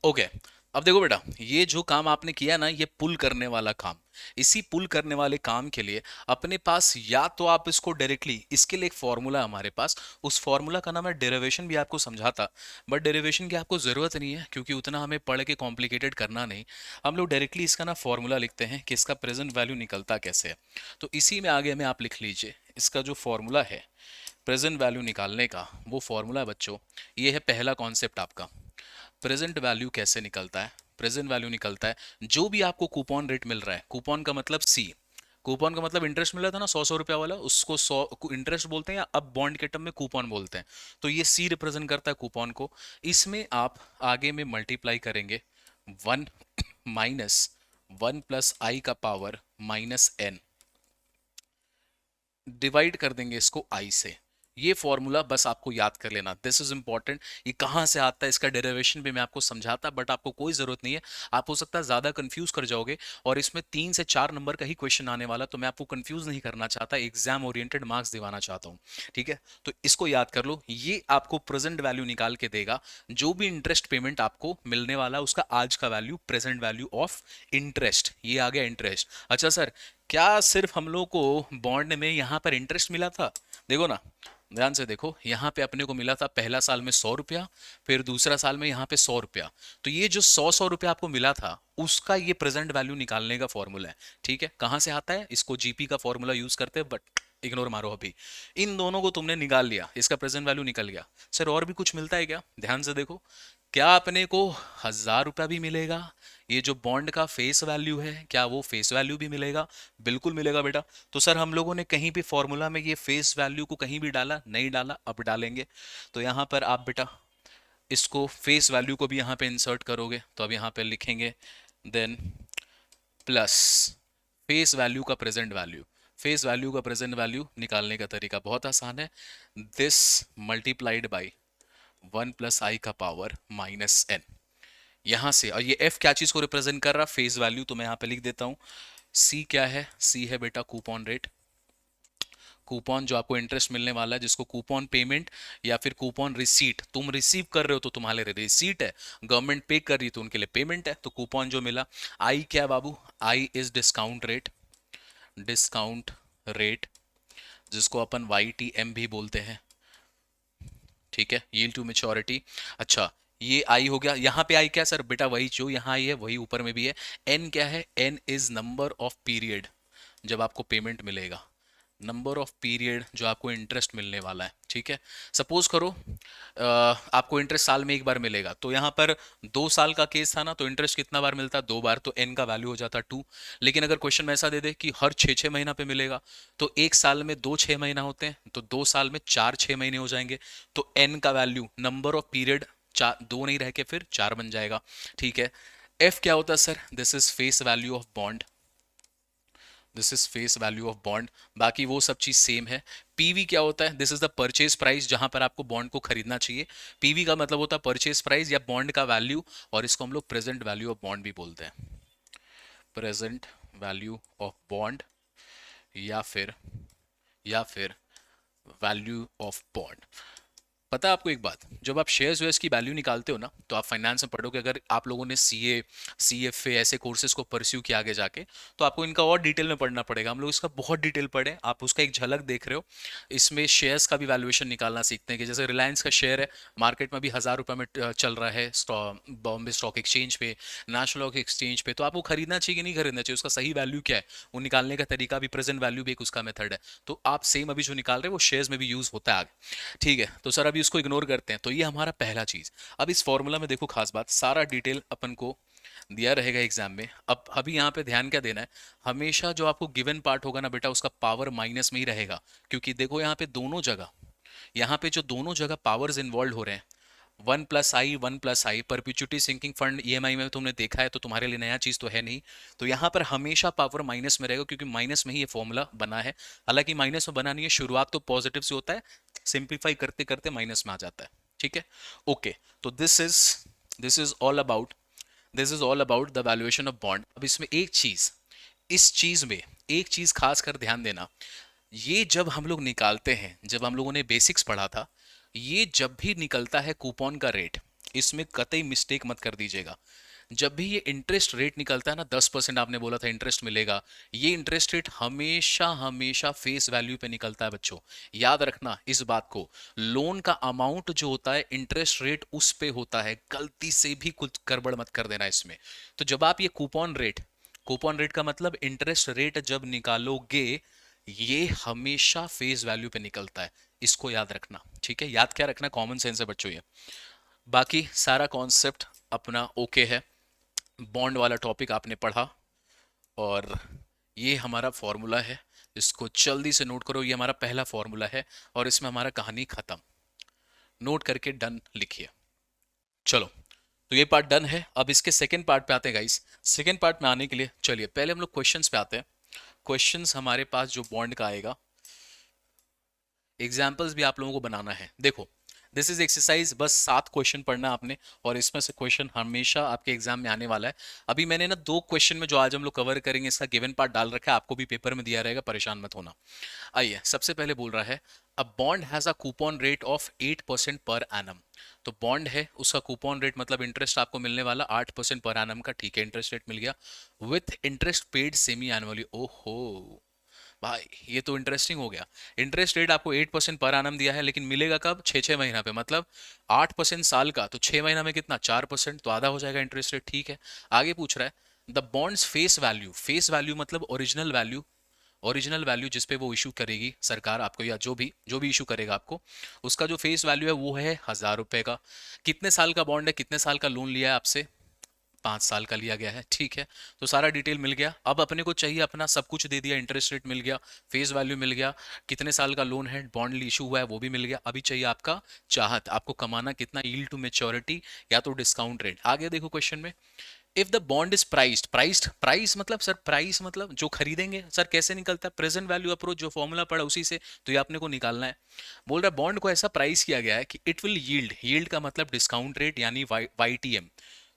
ओके, अब देखो बेटा, ये जो काम आपने किया ना, ये पुल करने वाला काम, इसी पुल करने वाले काम के लिए अपने पास, या तो आप इसको डायरेक्टली, इसके लिए एक फॉर्मूला है हमारे पास, उस फॉर्मूला का नाम है डेरिवेशन, भी आपको समझाता, बट डेरिवेशन की आपको जरूरत नहीं है क्योंकि उतना हमें पढ़ के कॉम्प्लिकेटेड करना नहीं। हम लोग डायरेक्टली इसका ना फॉर्मूला लिखते हैं कि इसका प्रेजेंट वैल्यू निकलता कैसे है। तो इसी में आगे हमें आप लिख लीजिए इसका जो फॉर्मूला है प्रेजेंट वैल्यू निकालने का, वो फॉर्मूला है बच्चों, ये है पहला कॉन्सेप्ट आपका। प्रेजेंट वैल्यू कैसे निकलता है, प्रेजेंट वैल्यू निकलता है जो भी आपको कूपन रेट मिल रहा है, कूपन का मतलब सी, कूपन का मतलब इंटरेस्ट मिल रहा था ना 100 100 रुपया वाला, उसको 100 इंटरेस्ट बोलते हैं, या अब बॉन्ड के टर्म में कूपन बोलते हैं। तो ये सी रिप्रेजेंट करता है कूपन को। इसमें आप आगे में मल्टीप्लाई करेंगे 1 माइनस 1 + i⁻⁻n, डिवाइड कर देंगे इसको आई से। ये फॉर्मूला बस आपको याद कर लेना, दिस इज इंपॉर्टेंट। ये कहां से आता है, इसका डेरिवेशन भी मैं आपको समझाता, बट आपको कोई जरूरत नहीं है, आप हो सकता है ज्यादा कंफ्यूज कर जाओगे, और इसमें 3 से 4 नंबर का ही क्वेश्चन आने वाला, तो मैं आपको कंफ्यूज नहीं करना चाहता, एग्जाम ओरिएंटेड मार्क्स दिवाना चाहता हूँ। ठीक है, तो इसको याद कर लो, ये आपको प्रेजेंट वैल्यू निकाल के देगा, जो भी इंटरेस्ट पेमेंट आपको मिलने वाला उसका आज का value, present value of interest, ये आ गया इंटरेस्ट। अच्छा सर, क्या सिर्फ हम लोग को बॉन्ड में यहां पर इंटरेस्ट मिला था? देखो ना, ध्यान से देखो, यहां पे अपने को मिला था पहला साल में 100 रुपया, फिर दूसरा साल में यहां पे 100 रुपया। तो ये जो 100 100 रुपया आपको मिला था, उसका ये प्रेजेंट वैल्यू निकालने का फॉर्मूला है। ठीक है, कहां से आता है, इसको जीपी का फॉर्मूला यूज करते हैं, बट इग्नोर मारो अभी। इन दोनों को तुमने निकाल लिया, इसका प्रेजेंट वैल्यू निकल गया। सर और भी कुछ मिलता है क्या? ध्यान से देखो, क्या अपने को 1000 रुपया भी मिलेगा? ये जो बॉन्ड का फेस वैल्यू है, क्या वो फेस वैल्यू भी मिलेगा? बिल्कुल मिलेगा बेटा। तो सर हम लोगों ने कहीं भी फॉर्मूला में ये फेस वैल्यू को कहीं भी डाला नहीं? डाला, अब डालेंगे। तो यहां पर आप बेटा इसको फेस वैल्यू को भी यहां पे इंसर्ट करोगे, तो अब यहां पे लिखेंगे देन प्लस फेस वैल्यू का प्रेजेंट वैल्यू। फेस वैल्यू का प्रेजेंट वैल्यू निकालने का तरीका बहुत आसान है, दिस मल्टीप्लाइड बाई 1 + i⁻⁻n। यहां से, और ये f क्या चीज को रिप्रेजेंट कर रहा, फेस वैल्यू, तो मैं यहां पे लिख देता हूं c क्या है, c है बेटा कूपन रेट, कूपन जो आपको इंटरेस्ट मिलने वाला है, जिसको कूपन पेमेंट या फिर कूपन रिसीट, तुम रिसीव कर रहे हो तो तुम्हारे लिए रिसीट है, गवर्नमेंट पे कर रही है तो उनके लिए पेमेंट है, तो कूपन जो मिला। आई क्या है बाबू, I is discount rate, discount rate, जिसको अपन YTM भी बोलते हैं। ठीक है, यील्ड टू मैच्योरिटी। अच्छा, ये आई हो गया, यहां पे आई क्या सर, बेटा वही जो यहां आई है वही ऊपर में भी है। एन क्या है, N is number of period जब आपको पेमेंट मिलेगा, नंबर ऑफ पीरियड जो आपको इंटरेस्ट मिलने वाला है। ठीक है, सपोज करो आपको इंटरेस्ट साल में एक बार मिलेगा, तो यहाँ पर 2 साल का केस था ना, तो इंटरेस्ट कितना बार मिलता, 2 बार, तो एन का वैल्यू हो जाता 2। लेकिन अगर क्वेश्चन में ऐसा दे दे कि हर 6 6 महीना पे मिलेगा, तो एक साल में 2 6 महीना होते हैं, तो 2 साल में 4 6 महीने हो जाएंगे, तो एन का वैल्यू, नंबर ऑफ पीरियड, चार, दो नहीं रह के फिर 4 बन जाएगा। ठीक है, एफ क्या होता है sir, this is face value of bond, this is face value of bond, बाकी वो सब चीज सेम है। पीवी क्या होता है, this is the purchase price, जहां पर आपको बॉन्ड को खरीदना चाहिए। पीवी का मतलब होता है परचेज प्राइस या बॉन्ड का वैल्यू, और इसको हम लोग प्रेजेंट वैल्यू ऑफ बॉन्ड भी बोलते हैं, प्रेजेंट वैल्यू ऑफ बॉन्ड, या फिर वैल्यू ऑफ बॉन्ड। पता है आपको एक बात, जब आप शेयर्स वेयर्स की वैल्यू निकालते हो ना, तो आप फाइनेंस में पढ़ोगे, अगर आप लोगों ने सीए, सीएफए ऐसे कोर्सेज को परस्यू किया आगे जाके, तो आपको इनका और डिटेल में पढ़ना पड़ेगा। हम लोग इसका बहुत डिटेल पढ़े, आप उसका एक झलक देख रहे हो। इसमें शेयर्स का भी वैल्यूएशन निकालना सीखते हैं कि जैसे रिलायंस का शेयर है, मार्केट में भी 1,000 रुपये में चल रहा है, बॉम्बे स्टॉक एक्सचेंज पे, नेशनल स्टॉक एक्सचेंज पे, तो आपको खरीदना चाहिए कि नहीं खरीदना चाहिए, उसका सही वैल्यू क्या है, वो निकालने का तरीका भी, प्रेजेंट वैल्यू भी एक उसका मेथड है। तो आप सेम अभी जो निकाल रहे हैं वो शेयर्स में भी यूज होता है आगे। ठीक है, तो सर अभी उसको इग्नोर करते हैं। तो ये हमारा पहला चीज। अब इस फॉर्मूला में देखो, खास बात, सारा डिटेल अपन को दिया रहेगा एग्जाम में। अब अभी यहाँ पे ध्यान क्या देना है, हमेशा जो आपको गिवन पार्ट होगा ना बेटा, उसका पावर माइनस में ही रहेगा। क्योंकि देखो यहाँ पे दोनों जगह, यहाँ पे जो दोनों जगह पावर्स इन्वॉल्व हो रहे हैं, 1+i 1+i, perpetuity sinking fund EMI में तुमने देखा है, तो तुम्हारे लिए नया चीज तो है नहीं। तो यहाँ पर हमेशा पावर माइनस में रहेगा, क्योंकि माइनस में ही ये फॉर्मूला बना है। हालांकि माइनस में बना नहीं है, शुरुआत तो पॉजिटिव से होता है, सिंप्लीफाई करते करते माइनस में आ जाता है। ठीक है, ओके। तो this is all about, this is all about the valuation of bond. अब इसमें एक चीज, इस चीज में एक चीज खास कर ध्यान देना, ये जब हम लोग निकालते हैं, जब हम लोगों ने बेसिक्स पढ़ा था, ये जब भी निकलता है कूपन का रेट, इसमें कतई मिस्टेक मत कर दीजिएगा। जब भी ये इंटरेस्ट रेट निकलता है ना, 10% आपने बोला था इंटरेस्ट मिलेगा, ये इंटरेस्ट रेट हमेशा हमेशा फेस वैल्यू पे निकलता है बच्चों। याद रखना इस बात को, लोन का अमाउंट जो होता है, इंटरेस्ट रेट उस पे होता है, गलती से भी कुछ गड़बड़ मत कर देना इसमें। तो जब आप ये कूपन रेट का मतलब इंटरेस्ट रेट जब निकालोगे, ये हमेशा फेस वैल्यू पे निकलता है। इसको याद रखना, ठीक है। याद क्या रखना, कॉमन सेंस है बच्चों ये। बाकी सारा कॉन्सेप्ट अपना ओके है। बॉन्ड वाला टॉपिक आपने पढ़ा, और ये हमारा फॉर्मूला है, इसको जल्दी से नोट करो, ये हमारा पहला फॉर्मूला है, और इसमें हमारा कहानी खत्म। नोट करके डन लिखिए। चलो, तो ये पार्ट डन है। अब इसके सेकंड पार्ट पे आते हैं गाइस। सेकंड पार्ट में आने के लिए चलिए पहले हम लोग क्वेश्चंस पे आते हैं। क्वेश्चंस हमारे पास जो बॉन्ड का आएगा, एग्जाम्पल्स भी आप लोगों को बनाना है। देखो, दिस इज एक्सरसाइज, बस 7 क्वेश्चन पढ़ना आपने, और इसमें से क्वेश्चन हमेशा आपके एग्जाम में आने वाला है। अभी मैंने ना 2 क्वेश्चन में जो आज हम लोग कवर करेंगे, इसका गिवन पार्ट डाल रखा है, आपको भी पेपर में दिया रहेगा, परेशान मत होना। आइए, सबसे पहले बोल रहा है, a bond has a coupon rate of 8% per annum. तो बॉन्ड है, उसका कूपन रेट मतलब इंटरेस्ट आपको मिलने वाला 8% पर एनम का। ठीक है, इंटरेस्ट रेट मिल गया, with interest paid semi annually. ओहो भाई, ये तो इंटरेस्टिंग हो गया। इंटरेस्ट रेट आपको 8% पर आनम दिया है, लेकिन मिलेगा कब, 6-6 महीना पे, मतलब 8% साल का, तो 6 महीना में कितना, 4%, तो आधा हो जाएगा इंटरेस्ट रेट। ठीक है, आगे पूछ रहा है, द बॉन्ड्स फेस वैल्यू मतलब ओरिजिनल वैल्यू, ओरिजिनल वैल्यू जिसपे वो इशू करेगी सरकार आपको, या जो भी इशू करेगा आपको, उसका जो फेस वैल्यू है वो है 1,000 रुपए का। कितने साल का बॉन्ड है, कितने साल का लोन लिया है आपसे, 5 साल का लिया गया है। ठीक है, तो सारा डिटेल मिल गया। अब अपने को चाहिए, अपना सब कुछ दे दिया, इंटरेस्ट रेट मिल गया, फेस वैल्यू मिल गया, कितने साल का लोन है, बॉन्ड इशू हुआ है वो भी मिल गया। अभी चाहिए आपका चाहत, आपको कमाना कितना, यील्ड टू मेच्योरिटी या तो डिस्काउंट रेट। आगे देखो क्वेश्चन में, if the bond is priced price मतलब सर, प्राइस मतलब जो खरीदेंगे सर, कैसे निकलता है, प्रेजेंट वैल्यू अप्रोच, जो फॉर्मूला पड़ा उसी से, तो ये आपने को निकालना है। बोल रहा है बॉन्ड को ऐसा प्राइस किया गया है कि इट विल यील्ड का मतलब डिस्काउंट रेट यानी वाईटीएम।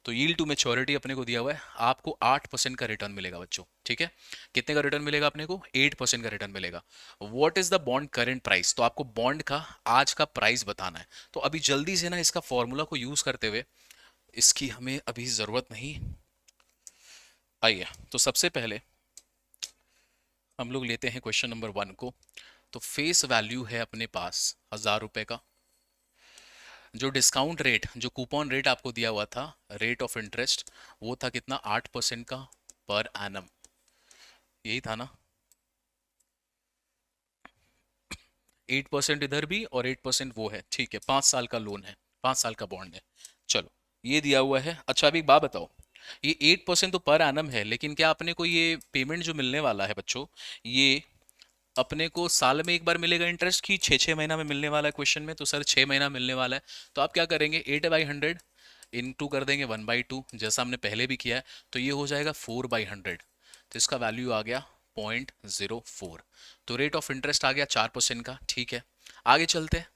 तो यील्ड टू मेच्योरिटी अपने को दिया हुआ है, आपको 8% का रिटर्न मिलेगा बच्चों। ठीक है, कितने का रिटर्न मिलेगा अपने को, 8% का रिटर्न मिलेगा। What is the bond current price, तो आपको बॉन्ड का आज का प्राइस बताना है। तो अभी जल्दी से ना इसका फॉर्मूला को यूज करते हुए, इसकी हमें अभी जरूरत नहीं। आइए, तो सबसे पहले हम लोग लेते हैं क्वेश्चन नंबर 1 को। तो फेस वैल्यू है अपने पास 1,000 रुपए का, जो डिस्काउंट रेट, जो कूपन रेट आपको दिया हुआ था, रेट ऑफ इंटरेस्ट, वो था कितना, 8% का पर एनम, यही था ना। 8% इधर भी और 8% वो है। ठीक है, 5 साल का लोन है, 5 साल का बॉन्ड है। चलो, ये दिया हुआ है। अच्छा, अभी एक बात बताओ, ये 8% तो पर एनम है, लेकिन क्या अपने को ये पेमेंट जो मिलने वाला है बच्चों, ये अपने को साल में एक बार मिलेगा इंटरेस्ट की, 6-6 महीना में मिलने वाला है क्वेश्चन में, तो सर 6 महीना मिलने वाला है। तो आप क्या करेंगे, 8/100 इंटू कर देंगे 1/2, जैसा हमने पहले भी किया है, तो ये हो जाएगा 4/100। तो इसका वैल्यू आ गया 0.04। तो रेट ऑफ इंटरेस्ट आ गया 4% का। ठीक है, आगे चलते हैं,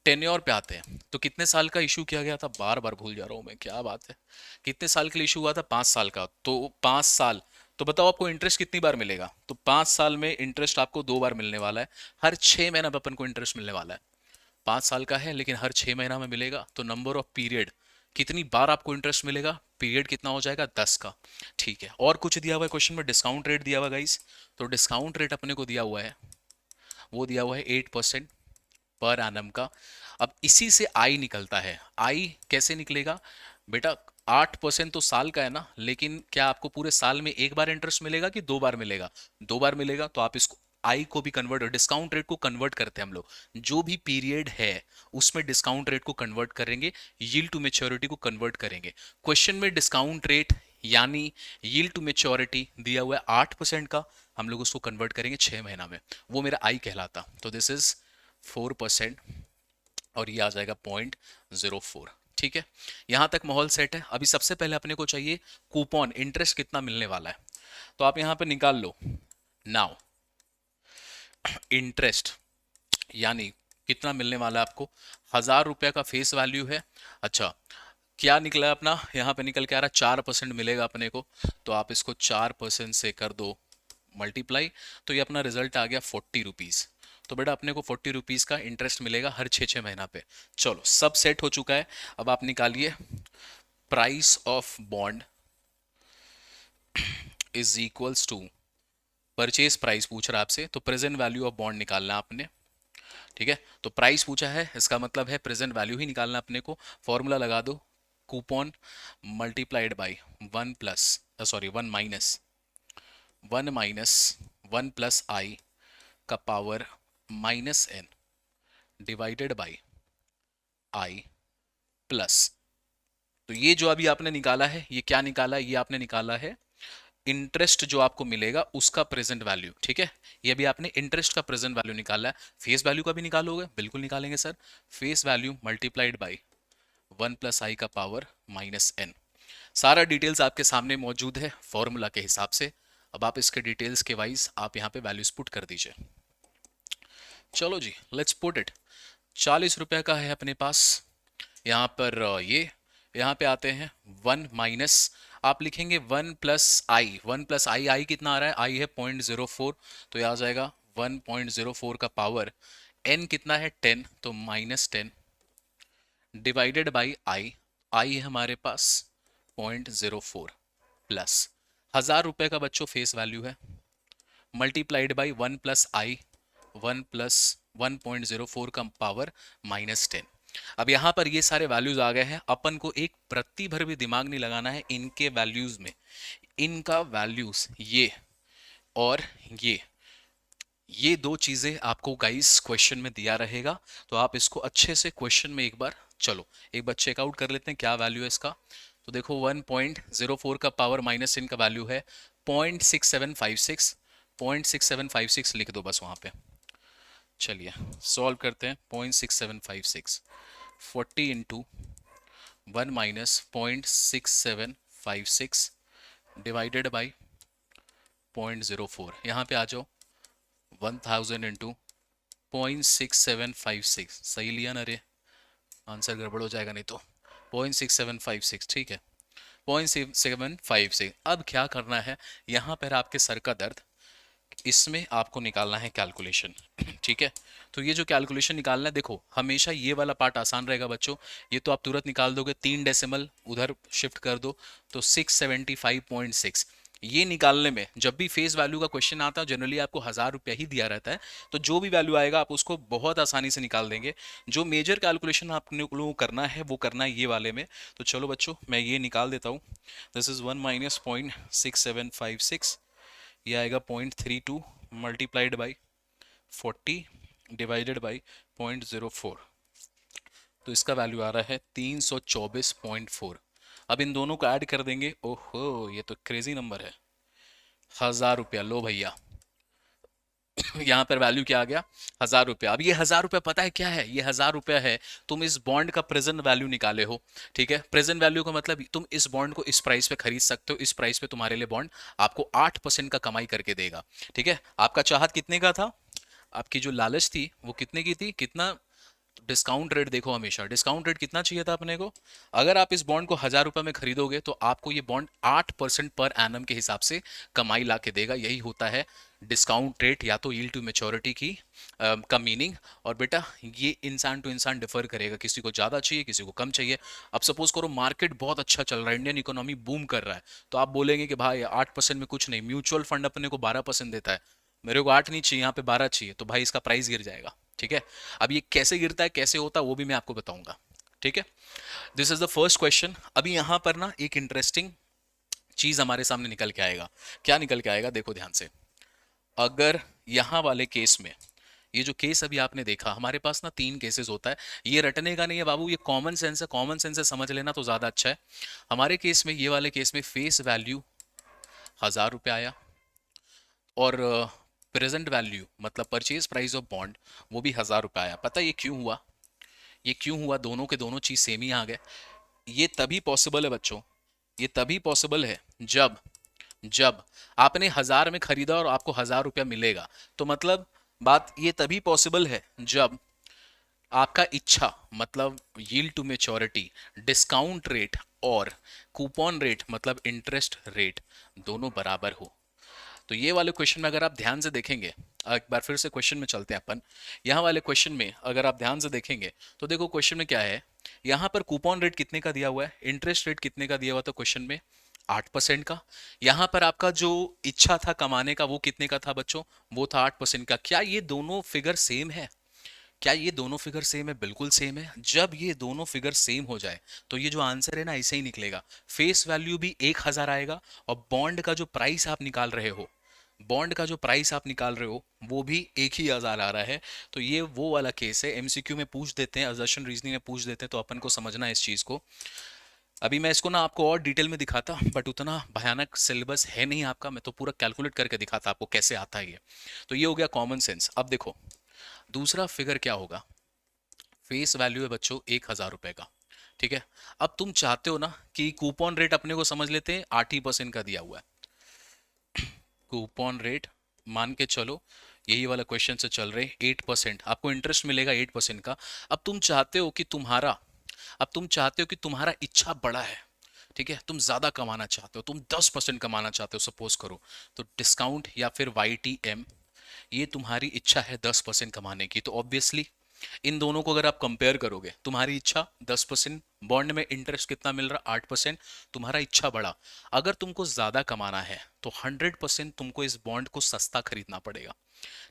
टेन्योर पे आते हैं। तो कितने साल का इशू किया गया था, बार बार भूल जा रहा हूं मैं, क्या बात है, कितने साल के लिए इशू हुआ था, 5 साल का। तो 5 साल, तो बताओ आपको इंटरेस्ट कितनी बार मिलेगा? तो 5 साल में इंटरेस्ट आपको 2 बार मिलने वाला है। हर 6 महीना पे अपन को इंटरेस्ट मिलने वाला है। 5 साल का है लेकिन हर 6 महीना में मिलेगा, तो नंबर ऑफ पीरियड, कितनी बार आपको इंटरेस्ट मिलेगा, पीरियड कितना हो जाएगा, 10 का। ठीक है, और कुछ दिया हुआ है क्वेश्चन में, डिस्काउंट रेट दिया हुआ है गाइस। तो डिस्काउंट रेट अपने को दिया हुआ है, वो दिया हुआ है 8% पर एनम का। अब इसी से आई निकलता है। आई कैसे निकलेगा बेटा? 8% तो साल का है ना, लेकिन क्या आपको पूरे साल में एक बार इंटरेस्ट मिलेगा कि 2 बार मिलेगा? 2 बार मिलेगा, तो आप इसको आई को भी कन्वर्ट, डिस्काउंट रेट को कन्वर्ट करते हैं हम लोग। जो भी पीरियड है उसमें डिस्काउंट रेट को कन्वर्ट करेंगे, यील्ड टू मेच्योरिटी को कन्वर्ट करेंगे। क्वेश्चन में डिस्काउंट रेट यानी यील्ड टू मेच्योरिटी दिया हुआ है 8% का, हम लोग उसको कन्वर्ट करेंगे 6 महीना में, वो मेरा आई कहलाता। तो दिस इज 4%, और ये आ जाएगा 0.04। ठीक है, यहां तक माहौल सेट है। अभी सबसे पहले अपने को चाहिए कूपन, इंटरेस्ट कितना मिलने वाला है। तो आप यहां पे निकाल लो। नाउ इंटरेस्ट यानी कितना मिलने वाला है आपको, 1000 रुपया का फेस वैल्यू है। अच्छा, क्या निकला है अपना, यहाँ पे निकल के आ रहा है 4% मिलेगा अपने को। तो आप इसको 4% से कर दो मल्टीप्लाई, तो ये अपना रिजल्ट आ गया 40 रुपीज़। तो बेटा अपने को 40 रुपीज़ का इंटरेस्ट मिलेगा हर 6 6 महीना पे। चलो सब सेट हो चुका है। अब आप निकालिए price of bond is equals to purchase price, पूछ रहा है आपसे, तो प्रेजेंट वैल्यू ऑफ बॉन्ड निकालना आपने। ठीक है, तो प्राइस पूछा है, इसका मतलब है प्रेजेंट वैल्यू ही निकालना अपने को। फॉर्मूला लगा दो, कूपन मल्टीप्लाइड बाई 1 प्लस आई का power -n divided by I plus. तो ये जो अभी आपने निकाला है, ये क्या निकाला है? ये आपने निकाला है इंटरेस्ट जो आपको मिलेगा उसका प्रेजेंट वैल्यू। ठीक है, ये भी आपने इंटरेस्ट का प्रेजेंट वैल्यू निकाला है। फेस वैल्यू का भी निकालोगे? बिल्कुल निकालेंगे sir. Face value multiplied by 1 + i का पावर -n। सारा डिटेल्स आपके सामने मौजूद है फॉर्मूला के हिसाब से। अब आप इसके डिटेल्स के वाइज आप यहाँ पे वैल्यूज पुट कर दीजिए। चलो जी, लेट्स पुट इट। 40 रुपए का है अपने पास यहाँ पर। ये यहाँ पे आते हैं 1 - आप लिखेंगे 1 + i। 1 + i, आई कितना आ रहा है? आई है 0.04, तो ये आ जाएगा 1.04 का पावर। n कितना है? 10, तो -10 डिवाइडेड बाई आई। आई है हमारे पास 0.04 प्लस 1000 रुपए का बच्चों फेस वैल्यू है, मल्टीप्लाइड बाई 1 + i, 1 + 1.04 का पावर -10। अब यहाँ पर ये सारे वैल्यूज आ गए हैं, अपन को एक प्रति भर भी दिमाग नहीं लगाना है इनके वैल्यूज में। इनका वैल्यूज ये और ये दो चीजें आपको गाइस क्वेश्चन में दिया रहेगा। तो आप इसको अच्छे से क्वेश्चन में एक बार, चलो एक बार चेकआउट कर लेते हैं क्या वैल्यू है इसका। तो देखो 1.04 का पावर -10 का वैल्यू है 0.6756। 0.6756 लिख दो बस वहां पे। चलिए सॉल्व करते हैं। 0.6756 40 इंटू 1 - 0.6756 डिवाइडेड बाई 0.04। यहाँ पे आ जाओ 1000 इंटू 0.6756। सही लिया ना रे? आंसर गड़बड़ हो जाएगा नहीं तो। 0.6756, ठीक है, 0.6756। अब क्या करना है, यहाँ पर आपके सर का दर्द, इसमें आपको निकालना है कैलकुलेशन। ठीक है, तो ये जो कैलकुलेशन निकालना है, देखो हमेशा ये वाला पार्ट आसान रहेगा बच्चों। ये तो आप तुरंत निकाल दोगे, 3 डेसिमल उधर शिफ्ट कर दो तो 675.6। ये निकालने में जब भी फेस वैल्यू का क्वेश्चन आता है जनरली आपको 1000 रुपया ही दिया रहता है, तो जो भी वैल्यू आएगा आप उसको बहुत आसानी से निकाल देंगे। जो मेजर कैलकुलेशन आपने लोगों को करना है वो करना है ये वाले में। तो चलो बच्चों मैं ये निकाल देता हूँ। दिस इज 1 - 0.6756, ये आएगा 0.32 मल्टीप्लाइड बाई 40 डिवाइडेड बाई 0.04। तो इसका वैल्यू आ रहा है 324.4। अब इन दोनों को ऐड कर देंगे। ओहो, ये तो क्रेजी नंबर है। 1000 रुपया लो भैया। यहाँ पर वैल्यू क्या आ गया? 1000 रुपया। अब ये 1000 रुपया पता है क्या है? ये 1000 रुपया है, तुम इस बॉन्ड का प्रेजेंट वैल्यू निकाले हो। ठीक है, प्रेजेंट वैल्यू का मतलब तुम इस बॉन्ड को इस प्राइस पे खरीद सकते हो। इस प्राइस पे तुम्हारे लिए बॉन्ड आपको 8% का कमाई करके देगा। ठीक है, आपका चाहत कितने का था? आपकी जो लालच थी वो कितने की थी? कितना डिस्काउंट रेट देखो, हमेशा डिस्काउंट रेट कितना चाहिए था अपने को? अगर आप इस बॉन्ड को 1,000 रुपए में खरीदोगे तो आपको ये बॉन्ड 8% पर एनम के हिसाब से कमाई ला के देगा। यही होता है डिस्काउंट रेट, या तो यील्ड टू मैच्योरिटी की का मीनिंग। और बेटा ये इंसान टू इंसान डिफर करेगा, किसी को ज़्यादा चाहिए, किसी को कम चाहिए। अब सपोज करो मार्केट बहुत अच्छा चल रहा है, इंडियन इकोनॉमी बूम कर रहा है, तो आप बोलेंगे कि भाई 8% में कुछ नहीं, म्यूचुअल फंड अपने को 12% देता है, मेरे को 8 नहीं चाहिए, यहाँ पे 12 चाहिए, तो भाई इसका प्राइस गिर जाएगा। ठीक है, अब ये कैसे गिरता है, कैसे होता है, वो भी मैं आपको बताऊंगा। ठीक है, this is the first question. अभी यहां पर ना एक इंटरेस्टिंग चीज हमारे सामने निकल के आएगा। क्या निकल के आएगा, देखो ध्यान से। अगर यहां वाले केस में, ये जो केस अभी आपने देखा, हमारे पास ना 3 केसेस होता है। ये रटने का नहीं है बाबू, ये कॉमन सेंस है, कॉमन सेंस से समझ लेना तो ज्यादा अच्छा है। हमारे केस में, ये वाले केस में फेस वैल्यू 1,000 रुपये आया, और प्रेजेंट वैल्यू मतलब परचेज प्राइस ऑफ बॉन्ड वो भी 1,000 रुपये आया। पता है ये क्यों हुआ? ये क्यों हुआ? दोनों के दोनों चीज सेम ही आ गए। ये तभी पॉसिबल है बच्चों, ये तभी पॉसिबल है जब जब आपने 1,000 में खरीदा और आपको 1,000 रुपया मिलेगा। तो मतलब बात ये तभी पॉसिबल है जब आपका इच्छा मतलब yield to maturity, discount rate और कूपन रेट मतलब इंटरेस्ट रेट दोनों बराबर हो। तो ये वाले क्वेश्चन में अगर आप ध्यान से देखेंगे, एक बार फिर से क्वेश्चन में चलते हैं अपन। यहाँ वाले क्वेश्चन में अगर आप ध्यान से देखेंगे तो देखो क्वेश्चन में क्या है। यहाँ पर कूपन रेट कितने का दिया हुआ है, इंटरेस्ट रेट कितने का दिया हुआ था क्वेश्चन में, 8% का। यहाँ पर आपका जो इच्छा था कमाने का वो कितने का था बच्चों, वो था 8% का। क्या ये दोनों फिगर सेम है? क्या ये दोनों फिगर सेम है? बिल्कुल सेम है। जब ये दोनों फिगर सेम हो जाए तो ये जो आंसर है ना ऐसे ही निकलेगा। फेस वैल्यू भी 1,000 आएगा, और बॉन्ड का जो प्राइस आप निकाल रहे हो, बॉन्ड का जो प्राइस आप निकाल रहे हो वो भी एक ही 1,000 आ रहा है। तो ये वो वाला केस है, एमसीक्यू में पूछ देते हैं, असर्शन रीजनिंग में पूछ देते हैं, तो अपन को समझना है इस चीज को। अभी मैं इसको ना आपको और डिटेल में दिखाता, बट उतना भयानक सिलेबस है नहीं आपका, मैं तो पूरा कैलकुलेट करके दिखाता आपको कैसे आता है ये। तो ये हो गया कॉमन सेंस। अब देखो दूसरा फिगर क्या होगा। फेस वैल्यू है बच्चों 1,000 रुपए का। ठीक है, अब तुम चाहते हो ना कि कूपन रेट अपने को समझ लेते हैं 8% का दिया हुआ है। कूपन रेट मान के चलो, यही वाला क्वेश्चन से चल रहे 8%, आपको इंटरेस्ट मिलेगा 8% का। अब तुम चाहते हो कि तुम्हारा अब तुम चाहते हो कि तुम्हारा इच्छा बड़ा है। ठीक है, तुम ज्यादा कमाना चाहते हो, तुम 10% कमाना चाहते हो सपोज करो। तो डिस्काउंट या फिर YTM, ये तुम्हारी इच्छा है 10% कमाने की। तो ऑब्वियसली इन दोनों को अगर आप कंपेयर करोगे, तुम्हारी इच्छा 10%, बॉन्ड में इंटरेस्ट कितना मिल रहा 8%, तुम्हारा इच्छा बढ़ा। अगर तुमको ज्यादा कमाना है तो 100% तुमको इस बॉन्ड को सस्ता खरीदना पड़ेगा।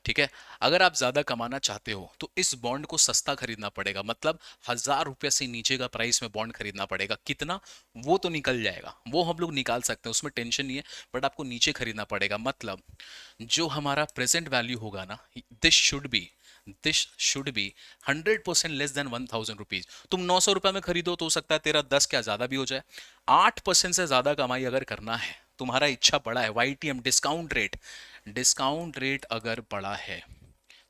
ठीक है, अगर आप ज्यादा कमाना चाहते हो तो इस बॉन्ड को सस्ता खरीदना पड़ेगा, मतलब 1,000 रुपये से नीचे का प्राइस में बॉन्ड खरीदना पड़ेगा। कितना, वो तो निकल जाएगा, वो हम लोग निकाल सकते हैं, उसमें टेंशन नहीं है। बट आपको नीचे खरीदना पड़ेगा, मतलब जो हमारा प्रेजेंट वैल्यू होगा ना, this should be this should be 100% less than 1,000 rupees. तुम 900 रुपए में खरीदो तो हो सकता है तेरा 10 क्या ज्यादा भी हो जाए। 8% से ज्यादा कमाई अगर करना है, तुम्हारा इच्छा बड़ा है, YTM डिस्काउंट रेट अगर बड़ा है,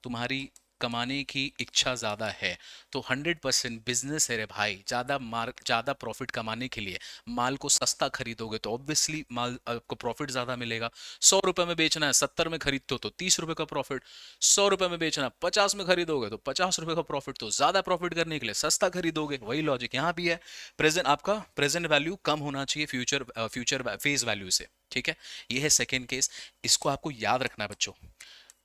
तुम्हारी कमाने की इच्छा ज्यादा है, तो 100% बिजनेस है रे भाई। ज्यादा प्रॉफिट कमाने के लिए माल को सस्ता खरीदोगे तो ऑब्वियसली माल आपको प्रॉफिट ज्यादा मिलेगा। 100 रुपए में बेचना है, 70 में खरीदते हो तो 30 रुपए का प्रॉफिट। 100 रुपए में बेचना, 50 में खरीदोगे तो 50 रुपए का प्रॉफिट। तो ज्यादा प्रॉफिट करने के लिए सस्ता खरीदोगे, वही लॉजिक यहाँ भी है। आपका प्रेजेंट वैल्यू कम होना चाहिए फ्यूचर फेस वैल्यू से। ठीक है, ये है सेकेंड केस, इसको आपको याद रखना है बच्चों।